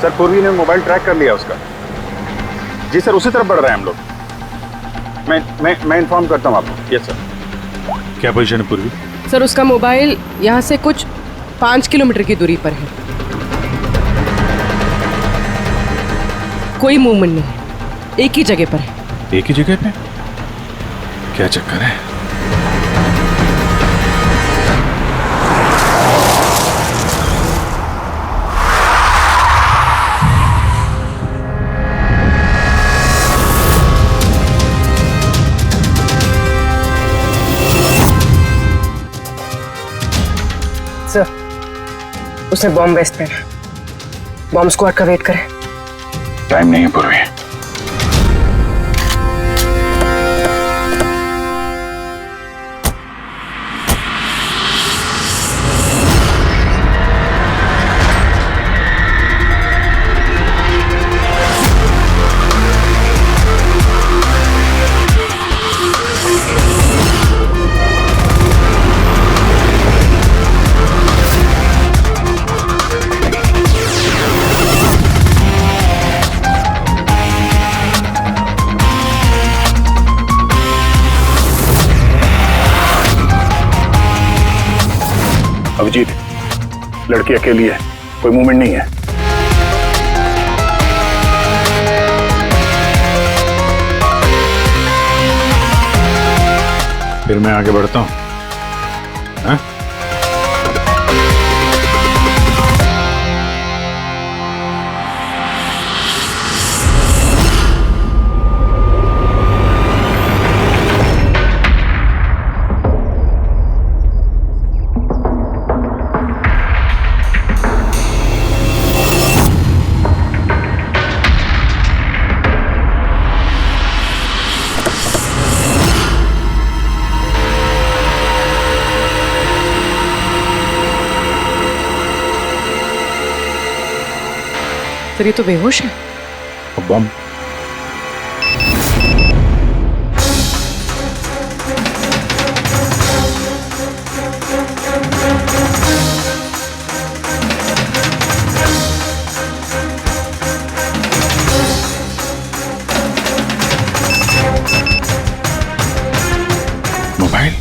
Speaker 4: सर पूर्वी ने मोबाइल ट्रैक कर लिया उसका। जी सर, उसी तरफ बढ़ रहे हैं हम लोग। मैं इन्फॉर्म करता हूँ आपको। Yes sir.
Speaker 5: क्या पोजीशन है पूर्वी?
Speaker 1: सर उसका मोबाइल यहाँ से कुछ 5 किलोमीटर की दूरी पर है। कोई मूवमेंट नहीं है, एक ही जगह पर है।
Speaker 5: एक ही जगह पे? क्या चक्कर है?
Speaker 18: सर, उसने बॉम्ब वेस्ट पहना। बॉम्ब स्क्वाड का वेट करें।
Speaker 4: टाइम नहीं है पूर्वी। अभिजीत, लड़की अकेली है, कोई मूवमेंट नहीं है।
Speaker 5: फिर मैं आगे बढ़ता हूँ। हाँ?
Speaker 1: सर ये तो बेहोश है।
Speaker 5: बम? मोबाइल?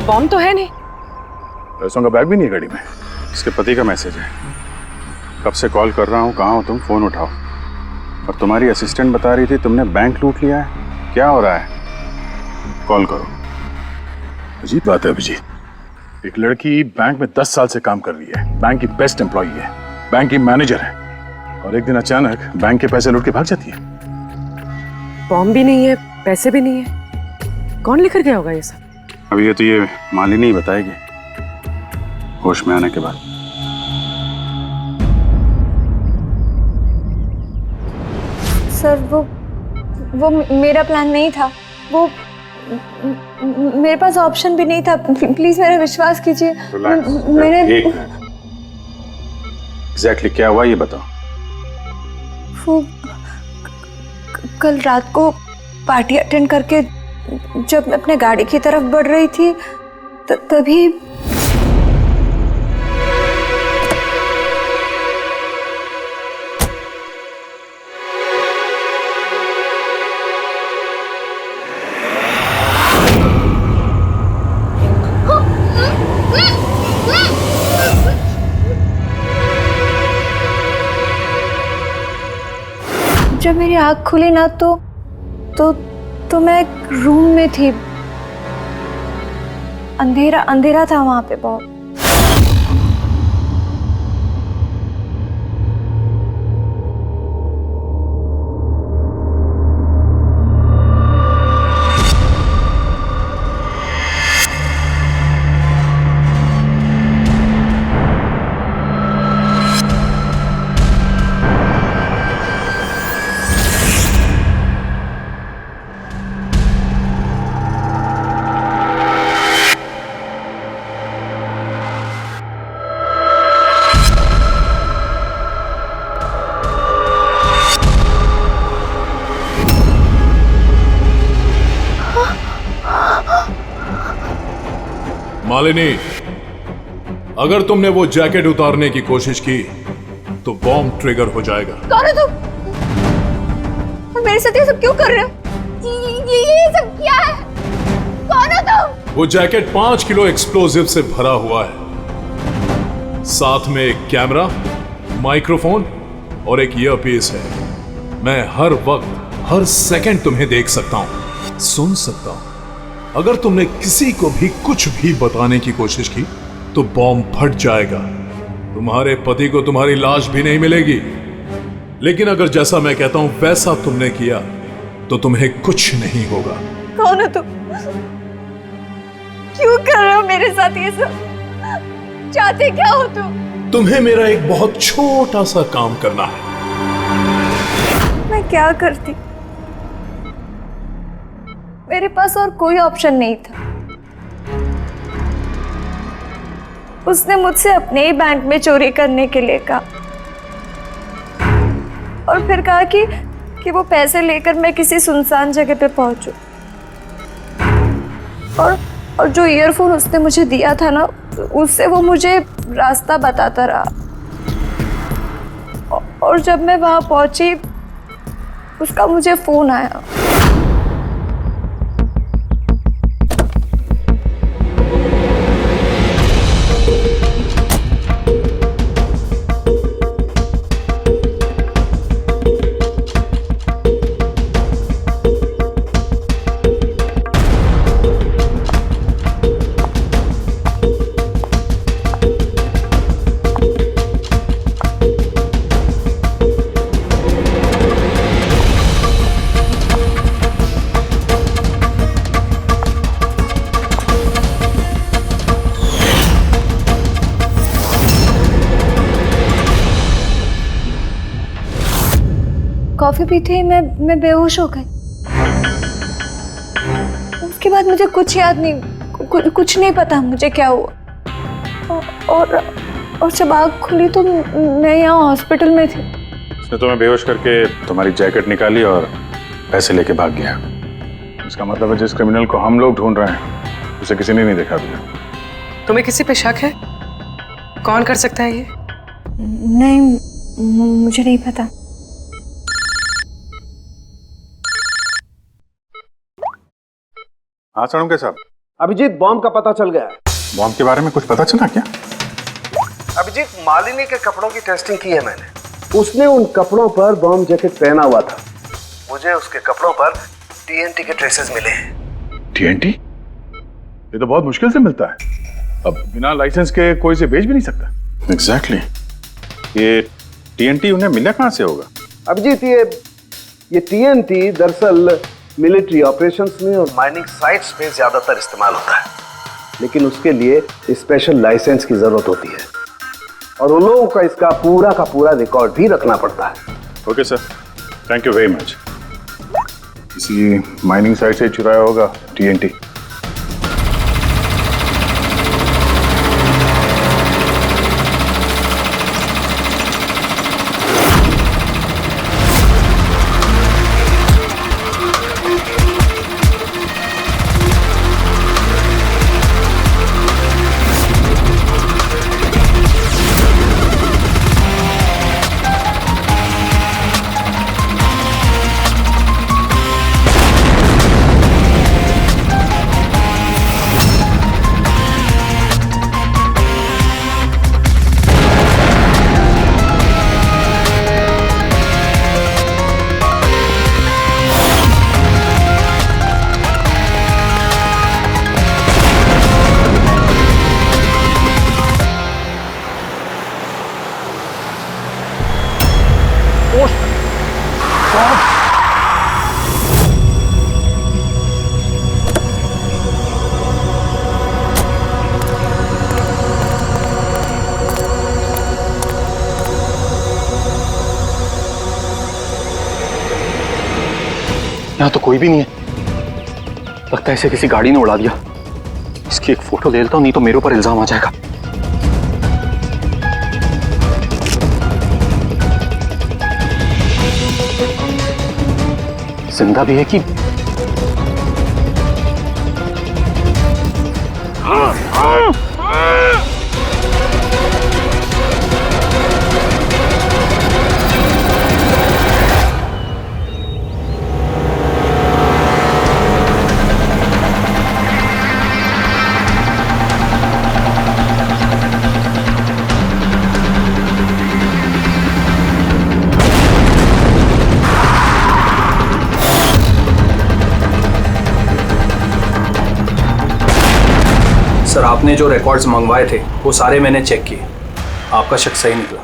Speaker 18: बॉम्ब तो है नहीं।
Speaker 4: पैसों का बैग भी नहीं है गाड़ी में। इसके पति का मैसेज है। कब से कॉल कर रहा हूँ, कहाँ हो तुम, फोन उठाओ। और तुम्हारी असिस्टेंट बता रही थी तुमने बैंक लूट लिया है। क्या हो रहा है? कॉल करो। अजीब बात है अभिजीत, एक लड़की बैंक में 10 साल से काम कर रही है, बैंक की बेस्ट एम्प्लॉई है, बैंक की मैनेजर है, और एक दिन अचानक बैंक के पैसे लूट के भाग जाती है।
Speaker 18: बॉम्ब भी नहीं है, पैसे भी नहीं है, कौन लेकर गया होगा ये सब?
Speaker 4: अभी ये मालिनी ही बताएगी होश में आने के बाद।
Speaker 3: सर वो मेरा प्लान नहीं था। वो मेरे पास ऑप्शन भी नहीं था। प्लीज मेरा विश्वास कीजिए। मैंने
Speaker 4: एग्जैक्टली क्या हुआ ये बताओ।
Speaker 3: वो कल रात को पार्टी अटेंड करके जब मैं अपने गाड़ी की तरफ बढ़ रही थी तभी जब मेरी आँख खुली ना तो मैं एक रूम में थी। अंधेरा था वहां पे बहुत।
Speaker 5: मालिनी, अगर तुमने वो जैकेट उतारने की कोशिश की तो बॉम्ब ट्रिगर हो जाएगा।
Speaker 7: कौन हो तुम? और मेरे साथ ये सब क्यों कर रहे हो? ये सब क्या है? कौन हो तुम?
Speaker 5: वो जैकेट 5 किलो एक्सप्लोजिव से भरा हुआ है, साथ में एक कैमरा, माइक्रोफोन और एक ईयरपीस है। मैं हर वक्त, हर सेकंड तुम्हें देख सकता हूं, सुन सकता हूं। अगर तुमने किसी को भी कुछ भी बताने की कोशिश की तो बॉम्ब फट जाएगा। तुम्हारे पति को तुम्हारी लाश भी नहीं मिलेगी। लेकिन अगर जैसा मैं कहता हूं वैसा तुमने किया तो तुम्हें कुछ नहीं होगा।
Speaker 7: कौन हो तुम? क्यों कर रहे हो मेरे साथ ये सब? चाहते क्या हो तुम?
Speaker 5: तुम्हें मेरा एक बहुत छोटा सा काम करना है।
Speaker 7: मैं क्या करती? मेरे पास और कोई ऑप्शन नहीं था। उसने मुझसे अपने ही बैंक में चोरी करने के लिए कहा और फिर कहा कि वो पैसे लेकर मैं किसी सुनसान जगह पे पहुंचूं। और जो ईयरफोन उसने मुझे दिया था ना, उससे वो मुझे रास्ता बताता रहा। और जब मैं वहां पहुंची, उसका मुझे फोन आया। कॉफी पीते ही मैं बेहोश हो गई। उसके बाद मुझे कुछ याद नहीं, कुछ नहीं पता मुझे क्या हुआ। और जब आँख खुली तो मैं यहाँ हॉस्पिटल में थी।
Speaker 4: उसने तुम्हें बेहोश करके तुम्हारी जैकेट निकाली और पैसे लेके भाग गया। इसका मतलब है जिस क्रिमिनल को हम लोग ढूंढ रहे हैं उसे किसी ने नहीं देखा अभी।
Speaker 18: तुम्हें किसी पे शक है? कौन कर सकता है ये?
Speaker 7: नहीं, मुझे नहीं पता।
Speaker 4: हाँ सड़ुंके साहब।
Speaker 13: अभिजीत, बॉम्ब का पता चल गया है।
Speaker 4: बॉम्ब के बारे में कुछ पता चला क्या?
Speaker 13: अभिजीत, मालिनी के कपड़ों की टेस्टिंग की है मैंने। उसने उन कपड़ों पर बॉम्ब जैकेट पहना हुआ था। मुझे उसके कपड़ों पर टीएनटी के ट्रेसेस मिले हैं।
Speaker 4: टीएनटी? ये तो बहुत मुश्किल से मिलता है। अब बिना लाइसेंस के कोई से बेच भी नहीं सकता। एग्जैक्टली। ये टीएनटी उन्हें मिला कहाँ से होगा?
Speaker 13: अभिजीत, ये टीएनटी दरअसल मिलिट्री ऑपरेशंस में और माइनिंग साइट्स में ज्यादातर इस्तेमाल होता है, लेकिन उसके लिए स्पेशल लाइसेंस की जरूरत होती है और उन लोगों का इसका पूरा रिकॉर्ड भी रखना पड़ता है।
Speaker 4: Okay sir, thank you very much. किसी माइनिंग साइट से चुराया होगा टीएनटी।
Speaker 6: यहाँ तो कोई भी नहीं है। लगता है इसे किसी गाड़ी ने उड़ा दिया। इसकी एक फोटो ले लेता हूं, नहीं तो मेरे ऊपर इल्जाम आ जाएगा। जिंदा भी है कि सर आपने जो रिकॉर्ड्स मंगवाए थे वो सारे मैंने चेक किए, आपका शक सही निकला।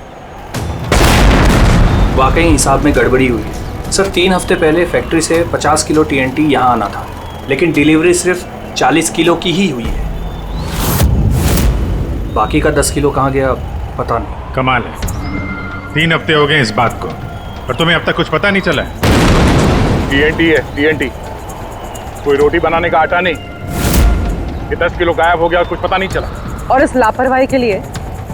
Speaker 6: वाकई हिसाब में गड़बड़ी हुई है। सर 3 हफ्ते पहले फैक्ट्री से 50 किलो TNT यहाँ आना था, लेकिन डिलीवरी सिर्फ 40 किलो की ही हुई है। बाकी का 10 किलो कहाँ गया पता नहीं।
Speaker 4: कमाल है, 3 हफ्ते हो गए इस बात को और तुम्हें अब तक कुछ पता नहीं चला है।
Speaker 14: TNT है TNT, कोई रोटी बनाने का आटा नहीं। ये 10 किलो गायब हो गया, कुछ पता नहीं चला।
Speaker 18: और इस लापरवाही के लिए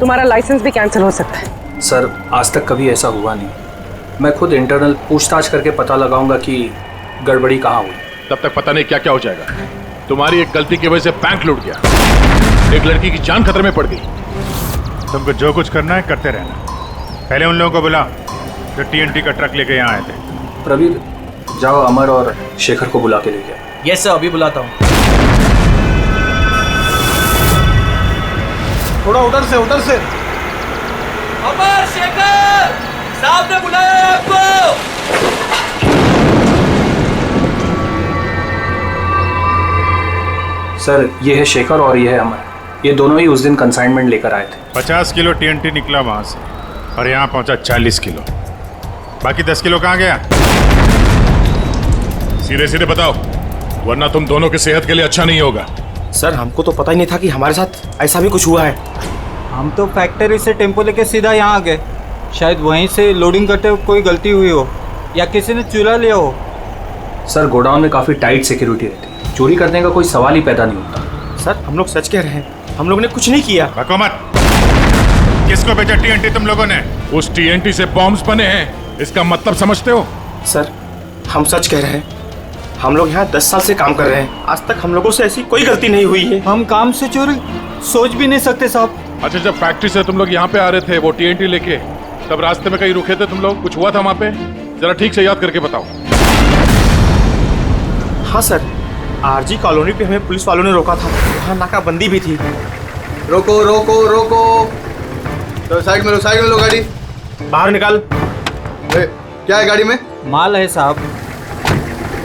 Speaker 18: तुम्हारा लाइसेंस भी कैंसिल हो सकता है।
Speaker 6: सर आज तक कभी ऐसा हुआ नहीं। मैं खुद इंटरनल पूछताछ करके पता लगाऊंगा कि गड़बड़ी कहाँ हुई।
Speaker 5: तब तक पता नहीं क्या क्या हो जाएगा। तुम्हारी एक गलती की वजह से बैंक लूट गया, एक लड़की की जान खतरे में पड़ गई।
Speaker 4: तुमको जो कुछ करना है करते रहना। पहले उन लोगों को बुला जो TNT का ट्रक लेके यहाँ आए थे।
Speaker 6: प्रवीर जाओ अमर और शेखर को बुला के ले गया।
Speaker 19: यस सर, अभी बुलाता हूँ।
Speaker 9: थोड़ा उधर से
Speaker 19: अमर, शेखर साहब ने बुलाया है आपको।
Speaker 6: सर ये है शेखर और ये है अमर। ये दोनों ही उस दिन कंसाइनमेंट लेकर आए थे।
Speaker 4: 50 किलो TNT निकला वहां से और यहाँ पहुंचा 40 किलो। बाकी 10 किलो कहाँ गया?
Speaker 5: सीधे सीधे बताओ, वरना तुम दोनों की सेहत के लिए अच्छा नहीं होगा।
Speaker 9: सर हमको तो पता ही नहीं था कि हमारे साथ ऐसा भी कुछ हुआ है।
Speaker 20: हम तो फैक्ट्री से टेम्पो लेके सीधा यहाँ आ गए। शायद वहीं से लोडिंग करते हुए कोई गलती हुई हो या किसी ने चुरा लिया हो।
Speaker 6: सर गोडाउन में काफ़ी टाइट सिक्योरिटी रहती है, चोरी करने का कोई सवाल ही पैदा नहीं होता।
Speaker 9: सर हम लोग सच कह रहे हैं, हम लोग ने कुछ नहीं किया।
Speaker 4: बको मत। किसको बेचा TNT तुम लोगों ने?
Speaker 5: उस TNT से बॉम्ब्स बने हैं, इसका मतलब समझते हो?
Speaker 9: सर हम सच कह रहे हैं, हम लोग यहाँ 10 साल से काम कर रहे हैं, आज तक हम लोगों से ऐसी कोई गलती नहीं हुई है।
Speaker 20: हम काम से चोरी सोच भी नहीं सकते साहब।
Speaker 5: अच्छा, जब फैक्ट्री से तुम लोग यहाँ पे आ रहे थे वो TNT लेके, तब रास्ते में कहीं रुके थे तुम लोग? कुछ हुआ था वहाँ पे? जरा ठीक से याद करके बताओ।
Speaker 9: हाँ सर, RG कॉलोनी पे हमें पुलिस वालों ने रोका था, वहाँ नाकाबंदी भी थी।
Speaker 12: रोको रोको रोको, तो साइड में लो गाड़ी।
Speaker 9: बाहर निकाल।
Speaker 12: क्या है गाड़ी में?
Speaker 20: माल है साहब।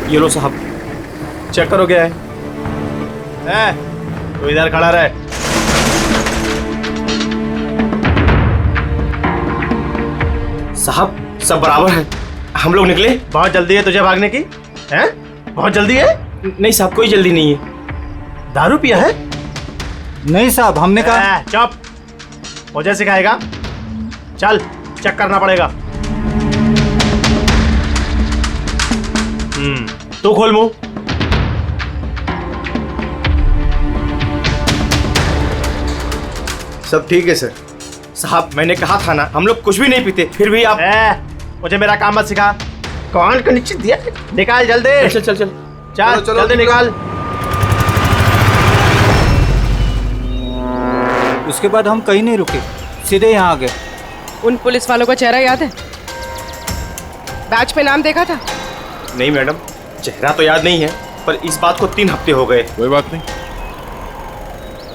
Speaker 9: ये लो साहब, चेक करो क्या है। तो इधर खड़ा रहे। साहब सब बराबर है, हम लोग निकले। बहुत जल्दी है तुझे भागने की? हैं? बहुत जल्दी है? नहीं साहब कोई जल्दी नहीं है। दारू पिया है?
Speaker 20: नहीं साहब, हमने कहा।
Speaker 9: चुप, मुझे सिखाएगा? चल चेक करना पड़ेगा। तू खोल मुंह।
Speaker 12: सब ठीक है सर।
Speaker 9: साहब मैंने कहा था ना, हम लोग कुछ भी नहीं पीते, फिर भी आप मुझे मेरा काम मत सिखा। कौन का निश्चित दिया? निकाल जल्दी। चल चल चल चल जल्दी निकाल।
Speaker 20: उसके बाद हम कहीं नहीं रुके, सीधे यहाँ आ गए।
Speaker 18: उन पुलिस वालों का चेहरा याद है? बैच पे नाम देखा था?
Speaker 9: नहीं मैडम, चेहरा तो याद नहीं है, पर इस बात को 3 हफ्ते हो गए।
Speaker 5: कोई बात नहीं,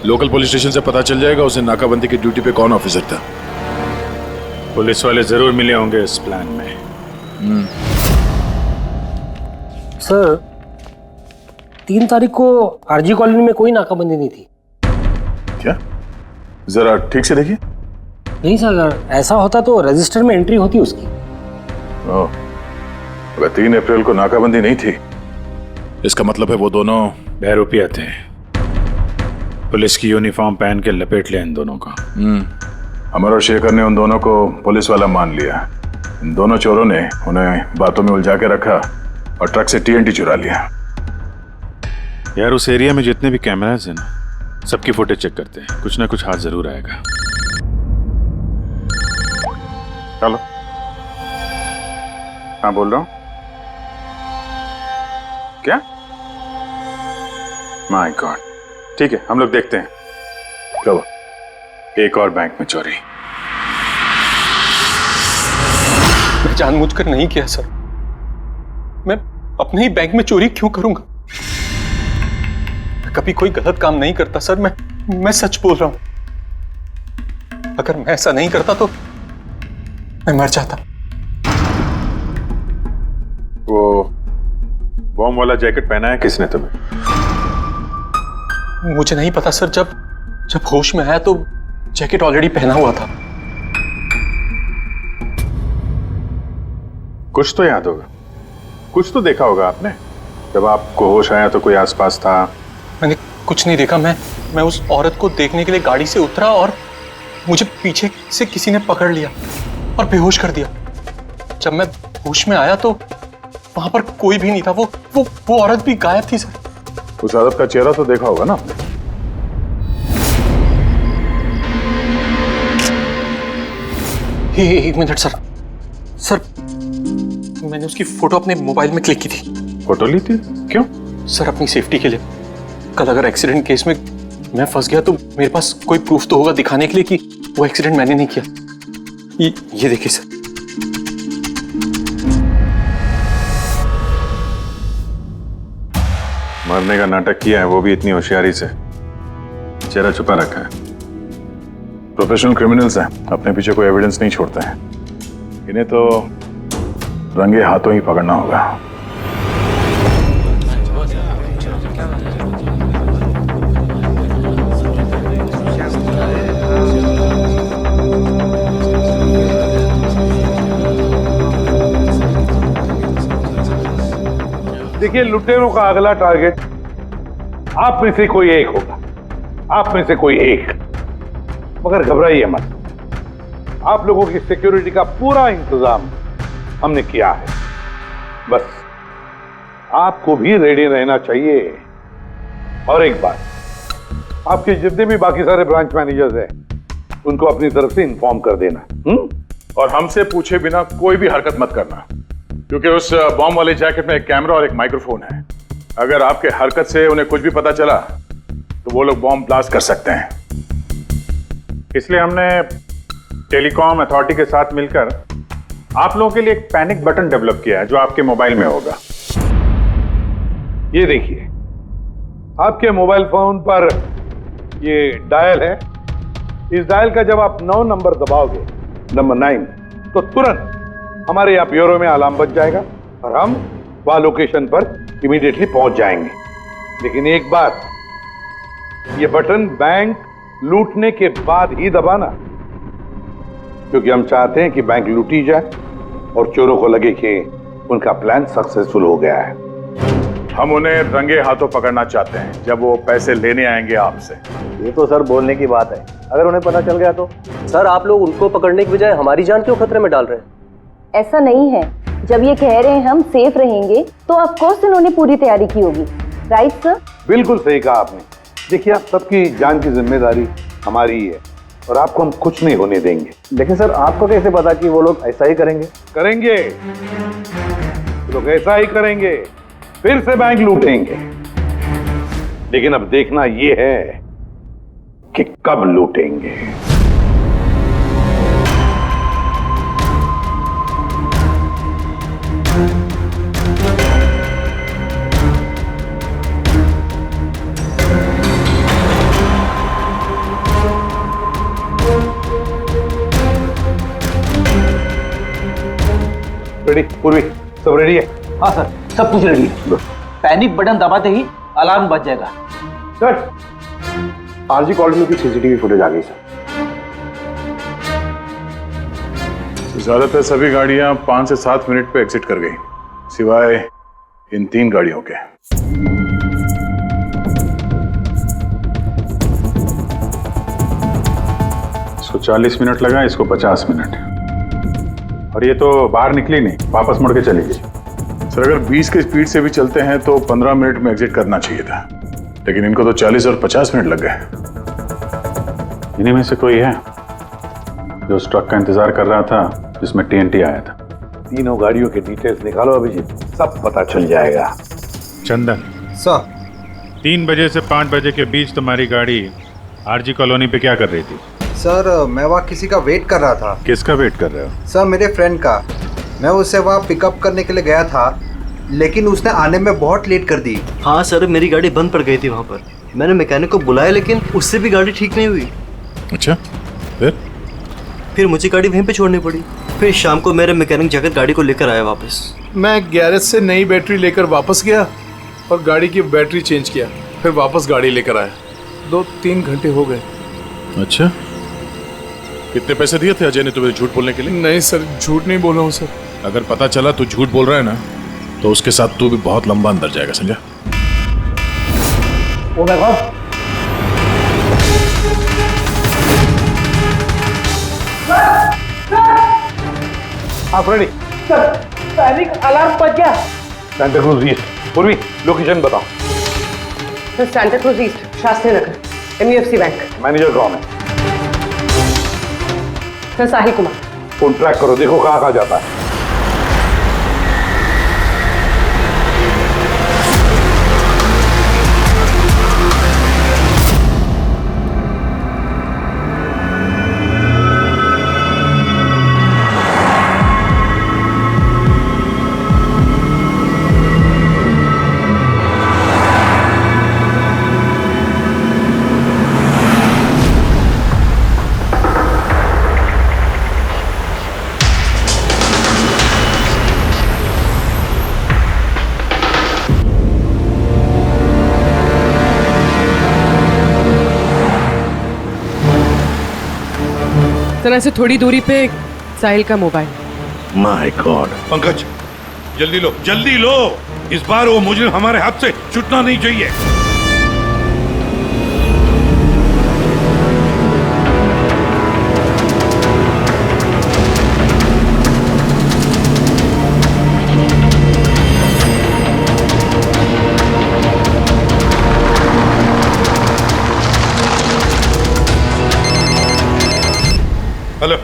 Speaker 5: लोकल पुलिस स्टेशन से पता चल जाएगा उसे नाकाबंदी की ड्यूटी पे कौन ऑफिसर था।
Speaker 4: पुलिस वाले जरूर मिले होंगे इस प्लान में।
Speaker 19: सर 3 तारीख को RG कॉलोनी में कोई नाकाबंदी नहीं थी।
Speaker 5: क्या? जरा ठीक से देखिए।
Speaker 19: नहीं सर, अगर ऐसा होता तो रजिस्टर में एंट्री होती उसकी।
Speaker 5: ओह, अगर 3 अप्रैल को नाकाबंदी नहीं थी, इसका मतलब है वो दोनों
Speaker 4: बहरूपिया थे। पुलिस की यूनिफॉर्म पहन के लपेट लिया इन दोनों को।
Speaker 5: अमर और शेखर ने उन दोनों को पुलिस वाला मान लिया। इन दोनों चोरों ने उन्हें बातों में उलझा के रखा और ट्रक से TNT चुरा लिया।
Speaker 4: यार उस एरिया में जितने भी कैमरास हैं ना, सबकी फुटेज चेक करते हैं, कुछ ना कुछ हाथ जरूर आएगा। चलो। हाँ बोल रहा हूँ। क्या? माय गॉड, ठीक है हम लोग देखते हैं। चलो। एक और बैंक में चोरी।
Speaker 6: मैं जानबूझकर नहीं किया सर, मैं अपने ही बैंक में चोरी क्यों करूंगा? मैं कभी कोई गलत काम नहीं करता सर, मैं सच बोल रहा हूं। अगर मैं ऐसा नहीं करता तो मैं मर जाता।
Speaker 4: वो बॉम्ब वाला जैकेट पहना है किसने तुम्हें?
Speaker 8: मुझे नहीं पता सर, जब होश में आया तो जैकेट ऑलरेडी पहना हुआ था।
Speaker 4: कुछ तो याद होगा, कुछ तो देखा होगा आपने। जब आपको होश आया तो कोई आसपास था?
Speaker 8: मैंने कुछ नहीं देखा। मैं उस औरत को देखने के लिए गाड़ी से उतरा और मुझे पीछे से किसी ने पकड़ लिया और बेहोश कर दिया। जब मैं होश में आया तो वहां पर कोई भी नहीं था। वो औरत भी गायब थी सर।
Speaker 4: उस औरत का चेहरा तो देखा होगा ना आपने?
Speaker 8: एक मिनट सर, मैंने उसकी फोटो अपने मोबाइल में क्लिक की थी।
Speaker 4: फोटो ली थी? क्यों?
Speaker 8: सर अपनी सेफ्टी के लिए। कल अगर एक्सीडेंट केस में मैं फंस गया तो मेरे पास कोई प्रूफ तो होगा दिखाने के लिए कि वो एक्सीडेंट मैंने नहीं किया। ये देखिए सर।
Speaker 4: मरने का नाटक किया है, वो भी इतनी होशियारी से। चेहरा छुपा रखा है। प्रोफेशनल क्रिमिनल्स हैं, अपने पीछे कोई एविडेंस नहीं छोड़ते हैं। इन्हें तो रंगे हाथों ही पकड़ना होगा।
Speaker 14: देखिए, लुटेरों का अगला टारगेट आप में से कोई एक होगा, आप में से कोई एक। मगर घबराइए मत, आप लोगों की सिक्योरिटी का पूरा इंतजाम हमने किया है। बस आपको भी रेडी रहना चाहिए। और एक बात, आपके जितने भी बाकी सारे ब्रांच मैनेजर्स हैं उनको अपनी तरफ से इन्फॉर्म कर देना।
Speaker 4: और हमसे पूछे बिना कोई भी हरकत मत करना, क्योंकि उस बॉम्ब वाले जैकेट में एक कैमरा और एक माइक्रोफोन है। अगर आपके हरकत से उन्हें कुछ भी पता चला तो वो लोग बॉम्ब ब्लास्ट कर सकते हैं। इसलिए हमने टेलीकॉम अथॉरिटी के साथ मिलकर आप लोगों के लिए एक पैनिक बटन डेवलप किया है जो आपके मोबाइल में होगा।
Speaker 14: ये देखिए, आपके मोबाइल फोन पर ये डायल है। इस डायल का जब आप 9 नंबर दबाओगे, नंबर 9, तो तुरंत हमारे यहाँ ब्यूरो में अलार्म बज जाएगा और हम वहां लोकेशन पर इमीडिएटली पहुंच जाएंगे। लेकिन एक बात, ये बटन बैंक लूटने के बाद ही दबाना, क्योंकि हम चाहते हैं कि बैंक लूटी जाए और चोरों को लगे कि उनका प्लान सक्सेसफुल हो गया है।
Speaker 4: हम उन्हें रंगे हाथों पकड़ना चाहते हैं जब वो पैसे लेने आएंगे आपसे।
Speaker 10: ये तो सर बोलने की बात है, अगर उन्हें पता चल गया तो? सर आप लोग उनको पकड़ने की बजाय हमारी जान क्यों खतरे में डाल रहे हैं?
Speaker 22: ऐसा नहीं है, जब ये कह रहे हैं हम सेफ रहेंगे तो ऑफ कोर्स इन्होंने पूरी तैयारी की होगी। Right sir?
Speaker 14: बिल्कुल सही कहा आपने। देखिए, आप सबकी जान की जिम्मेदारी हमारी ही है और आपको हम कुछ नहीं होने देंगे।
Speaker 10: लेकिन सर आपको कैसे पता कि वो लोग ऐसा ही करेंगे?
Speaker 14: करेंगे, लोग ऐसा ही करेंगे, फिर से बैंक लूटेंगे। लेकिन अब देखना ये है कि कब लूटेंगे। रेडी? पूर्वी सब रेडी है?
Speaker 10: हाँ सर, सब कुछ रेडी है। पैनिक बटन दबाते ही अलार्म बज जाएगा।
Speaker 12: सर, आरजी कॉलोनी की सीसीटीवी फुटेज आ गई सर।
Speaker 4: ज्यादातर सभी गाड़ियां 5 से 7 मिनट पे एग्जिट कर गई, सिवाय इन 3 गाड़ियों के। इसको 40 मिनट लगा, इसको 50 मिनट। और ये तो बाहर निकली नहीं, वापस मुड़ के चली गई। सर अगर 20 की स्पीड से भी चलते हैं तो 15 मिनट में एग्जिट करना चाहिए था, लेकिन इनको तो 40 और 50 मिनट लग गए। इन्हीं में से कोई है जो उस ट्रक का इंतजार कर रहा था जिसमें TNT आया था?
Speaker 14: तीनों गाड़ियों के डिटेल्स निकालो अभिजीत, सब पता चल जाएगा।
Speaker 23: चंदन
Speaker 14: सर,
Speaker 23: 3 बजे से 5 बजे के बीच तुम्हारी गाड़ी आरजी कॉलोनी पे क्या कर रही थी?
Speaker 24: सर मैं वहाँ किसी का वेट कर रहा था।
Speaker 4: किसका वेट कर रहे हो?
Speaker 24: सर मेरे फ्रेंड का। मैं उससे वहाँ पिकअप करने के लिए गया था, लेकिन उसने आने में बहुत लेट कर दी।
Speaker 10: हाँ सर, मेरी गाड़ी बंद पड़ गई थी वहाँ पर। मैंने मैकेनिक को बुलाया लेकिन उससे भी गाड़ी ठीक नहीं हुई।
Speaker 5: अच्छा,
Speaker 10: फिर मुझे गाड़ी वहीं पे छोड़नी पड़ी। फिर शाम को मेरे मैकेनिक जाकर गाड़ी को लेकर आया वापस।
Speaker 21: मैं गैरेज से नई बैटरी लेकर वापस गया और गाड़ी की बैटरी चेंज किया, फिर वापस गाड़ी लेकर आया। 2-3 घंटे हो गए।
Speaker 5: अच्छा, कितने पैसे दिए थे अजय ने तुम्हें झूठ बोलने के लिए?
Speaker 21: नहीं सर, झूठ नहीं बोल रहा हूँ सर।
Speaker 5: अगर पता चला तू झूठ बोल रहा है ना, तो उसके साथ तू भी बहुत लंबा अंदर जाएगा, समझा?
Speaker 13: ओ माय गॉड, आप रेडी?
Speaker 18: पैनिक अलार्म बज गया।
Speaker 14: Santa cruise east. पूर्वी, लोकेशन बताओ।
Speaker 18: Santa cruise east, Shastri Nagar, NBFC bank.
Speaker 14: Manager कौन है?
Speaker 18: Sir Sahil Kumar.
Speaker 14: Phone track करो, देखो कहाँ कहाँ जाता है।
Speaker 18: तरह से थोड़ी दूरी पे साहिल का मोबाइल।
Speaker 14: My God.
Speaker 11: पंकज, जल्दी लो, जल्दी लो। इस बार वो मुजरिम हमारे हाथ से छूटना नहीं चाहिए। हेलो,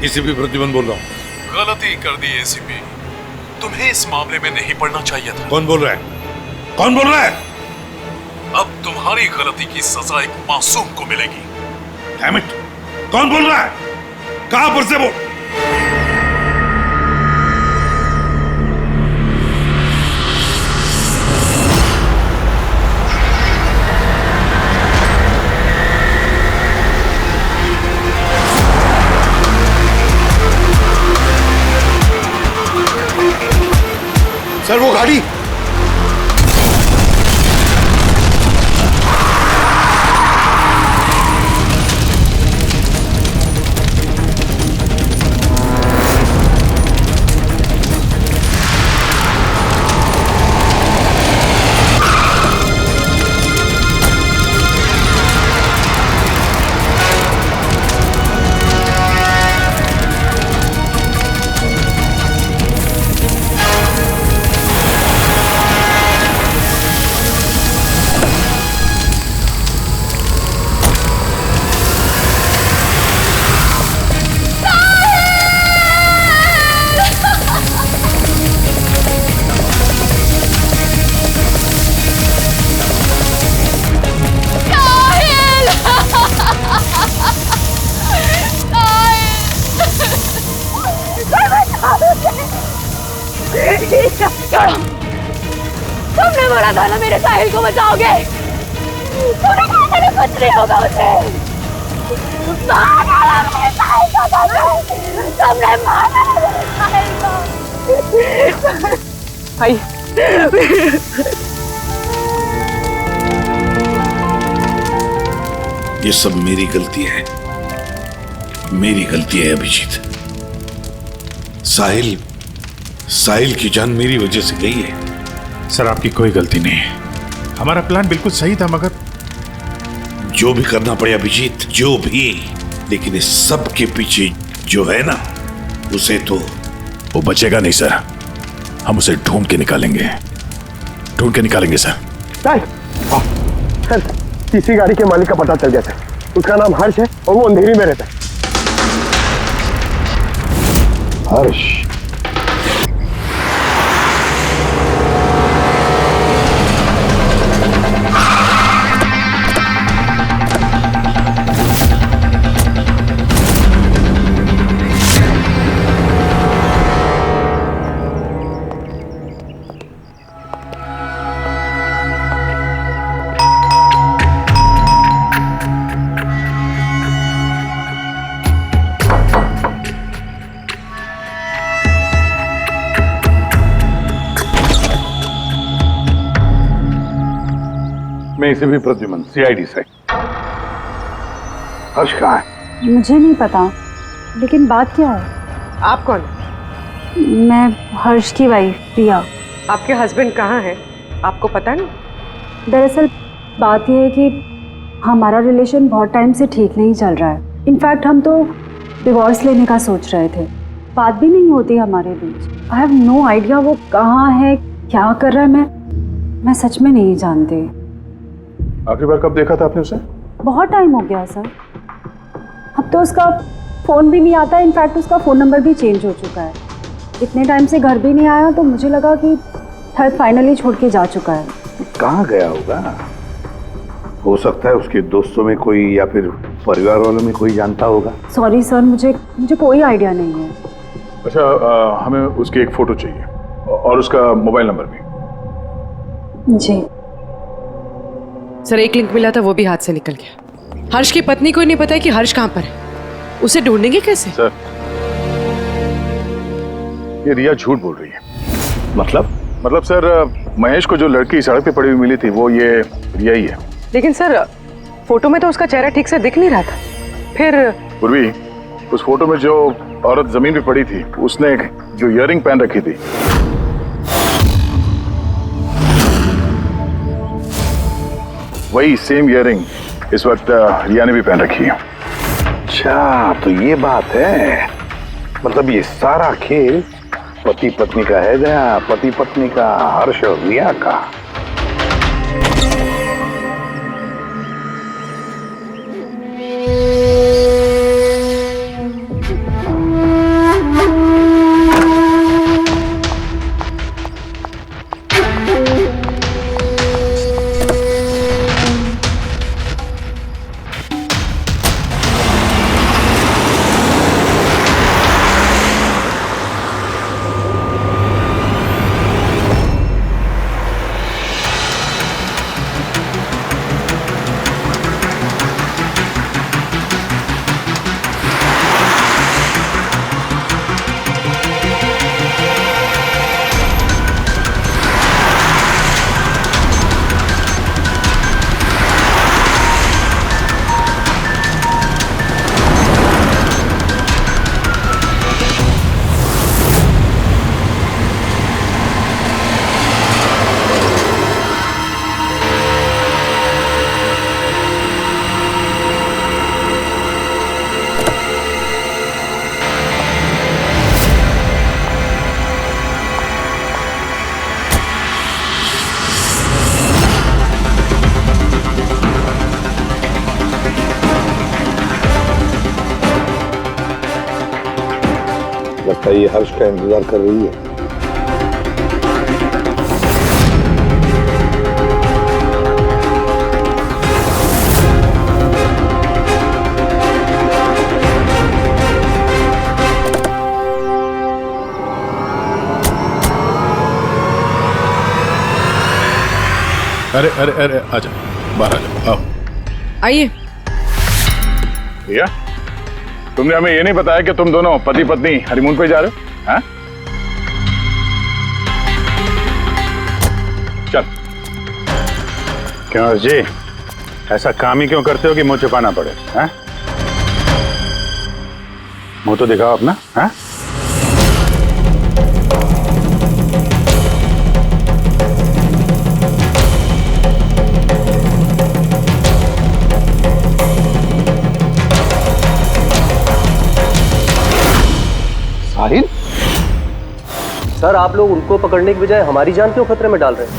Speaker 11: एसीपी प्रतिबंध बोल रहा हूँ।
Speaker 15: गलती कर दी एसीपी, तुम्हें इस मामले में नहीं पड़ना चाहिए था।
Speaker 11: कौन बोल रहा है? कौन बोल रहा है?
Speaker 15: अब तुम्हारी गलती की सजा एक मासूम को मिलेगी।
Speaker 11: डैम इट, कौन बोल रहा है? कहां पर से बोल?
Speaker 14: सर वो गाड़ी।
Speaker 16: तुमने बोला था ना मेरे साहिल को बचाओगे। तुमने कहा था ना कुछ नहीं होगा उसे। मार डाला मेरे साहिल को तुमने, मार डाला मेरे साहिल को।
Speaker 18: भाई
Speaker 11: ये सब मेरी गलती है, मेरी गलती है अभिजीत। साहिल की जान मेरी वजह से गई है।
Speaker 4: सर आपकी कोई गलती नहीं है, हमारा प्लान बिल्कुल सही था, मगर
Speaker 11: जो भी करना पड़े अभिजीत, जो भी, लेकिन इस सब के पीछे जो है ना, उसे तो
Speaker 5: वो बचेगा नहीं सर। हम उसे ढूंढ के निकालेंगे सर।
Speaker 12: सर तीसरी गाड़ी के मालिक का पता चल गया सर। उसका नाम हर्ष है और वो अंधेरी में रहता है।
Speaker 14: हर्ष? चेन्नई से भी प्रद्युमन, सीआईडी से। हर्ष कहाँ है?
Speaker 22: मुझे नहीं पता, लेकिन बात क्या है?
Speaker 18: आप कौन?
Speaker 22: मैं हर्ष की वाइफ प्रिया।
Speaker 18: आपके हस्बैंड कहाँ हैं? आपको पता नहीं?
Speaker 22: दरअसल बात यह है कि हमारा रिलेशन बहुत टाइम से ठीक नहीं चल रहा है। इनफैक्ट हम तो डिवोर्स लेने का सोच रहे थे, बात भी नहीं होती हमारे बीच। आई हैव नो आइडिया वो कहाँ है, क्या कर रहा है, मैं सच में नहीं जानती।
Speaker 4: आखिरी बार कब देखा था आपने उसे?
Speaker 22: बहुत टाइम हो गया सर, अब तो उसका फ़ोन भी नहीं आता। इनफैक्ट उसका फ़ोन नंबर भी चेंज हो चुका है। इतने टाइम से घर भी नहीं आया, तो मुझे लगा कि शायद फाइनली छोड़ के जा चुका है।
Speaker 14: कहाँ गया होगा? हो सकता है उसके दोस्तों में कोई या फिर परिवार वालों में कोई जानता होगा।
Speaker 22: सॉरी सर, मुझे कोई आइडिया नहीं है।
Speaker 4: अच्छा, हमें उसकी एक फोटो चाहिए और उसका मोबाइल नंबर भी।
Speaker 22: जी
Speaker 18: सर, एक लिंक मिला था, वो भी हाथ से निकल गया। हर्ष की पत्नी को नहीं पता है कि हर्ष कहाँ पर है, उसे ढूंढेंगे कैसे?
Speaker 4: सर, ये रिया झूठ बोल रही है। मतलब सर, महेश को जो लड़की सड़क पे पड़ी हुई मिली थी वो ये रिया ही है।
Speaker 18: लेकिन सर, फोटो में तो उसका चेहरा ठीक से दिख नहीं रहा था। फिर
Speaker 4: पूर्वी, उस फोटो में जो औरत जमीन पे पड़ी थी, उसने जो इयररिंग पहन रखी थी, वही सेम इयररिंग इस वक्त रिया ने भी पहन रखी है।
Speaker 14: अच्छा, तो ये बात है। मतलब ये सारा खेल पति पत्नी का है गया, पति पत्नी का, हर्ष और रिया का। लगता है ये हर्ष का इंतजार कर रही है।
Speaker 5: अरे अरे अरे, आजा, बाहर आजा, आओ।
Speaker 18: आइए।
Speaker 4: भैया, तुमने हमें ये नहीं बताया कि तुम दोनों पति पत्नी हनीमून पे जा रहे हो? हाँ? चल। क्यों हर्ष जी, ऐसा काम ही क्यों करते हो कि मुंह छुपाना पड़े? हाँ? मुंह तो दिखाओ अपना। हाँ?
Speaker 10: साहिल? सर, आप लोग उनको पकड़ने की बजाय हमारी जान क्यों खतरे में डाल रहे हैं?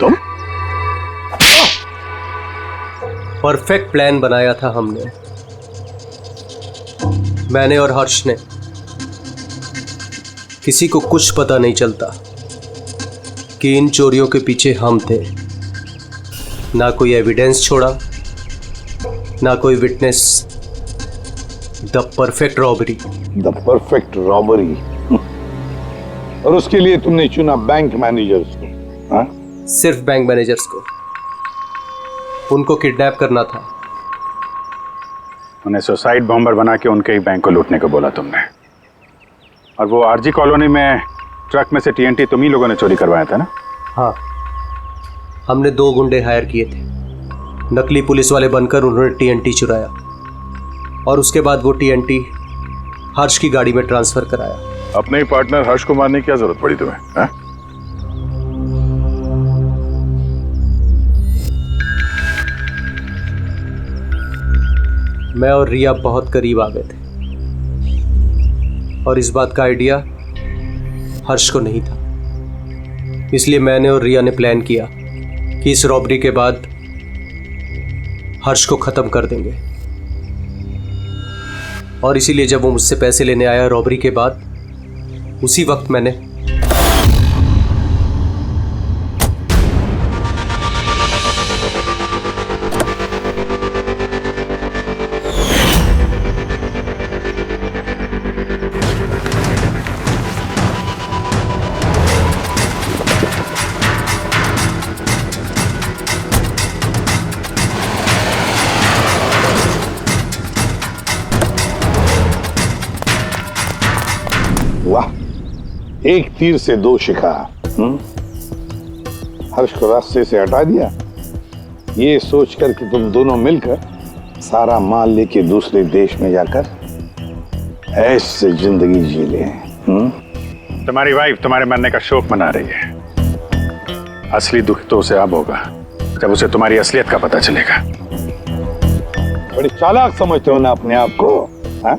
Speaker 4: तुम?
Speaker 10: परफेक्ट प्लान बनाया था हमने, मैंने और हर्ष ने। किसी को कुछ पता नहीं चलता कि इन चोरियों के पीछे हम थे। ना कोई एविडेंस छोड़ा, ना कोई witness. The perfect robbery.
Speaker 14: The perfect robbery. और उसके लिए तुमने चुना बैंक मैनेजर्स को? हाँ?
Speaker 10: सिर्फ बैंक मैनेजर्स को। उनको किडनैप करना था।
Speaker 4: उन्हें सुसाइड बॉम्बर बना के उनके ही बैंक को लूटने को बोला तुमने। और वो आरजी कॉलोनी में ट्रक में से टीएनटी तुम ही लोगों ने चोरी करवाया था ना?
Speaker 10: हाँ, हमने 2 गुंडे हायर किए थे। नकली पुलिस वाले बनकर उन्होंने टीएनटी चुराया और उसके बाद वो टीएनटी हर्ष की गाड़ी में ट्रांसफर कराया।
Speaker 5: अपने ही पार्टनर हर्ष को मारने की क्या जरूरत पड़ी तुम्हें? हा?
Speaker 10: मैं और रिया बहुत करीब आ गए थे और इस बात का आइडिया हर्ष को नहीं था। इसलिए मैंने और रिया ने प्लान किया कि इस रॉबरी के बाद हर्ष को खत्म कर देंगे। और इसीलिए जब वो मुझसे पैसे लेने आया रॉबरी के बाद, उसी वक्त मैंने
Speaker 14: वाह, एक तीर से 2 शिकार। हर्ष को रास्ते से हटा दिया, ये सोचकर कि तुम दोनों मिलकर सारा माल लेके दूसरे देश में जाकर ऐसे जिंदगी जी ले।
Speaker 4: तुम्हारी वाइफ तुम्हारे मरने का शोक मना रही है। असली दुख तो उसे अब होगा जब उसे तुम्हारी असलियत का पता चलेगा।
Speaker 14: बड़ी चालाक समझते हो ना अपने आप को? हा?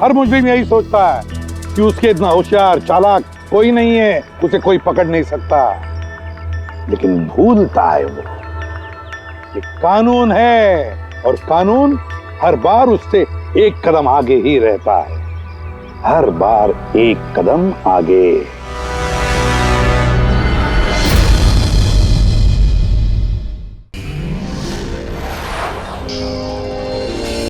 Speaker 14: हर मुजरिम यही सोचता है कि उसके इतना होशियार चालाक कोई नहीं है, उसे कोई पकड़ नहीं सकता। लेकिन भूलता है वो कि कानून है और कानून हर बार उससे एक कदम आगे ही रहता है, हर बार एक कदम आगे।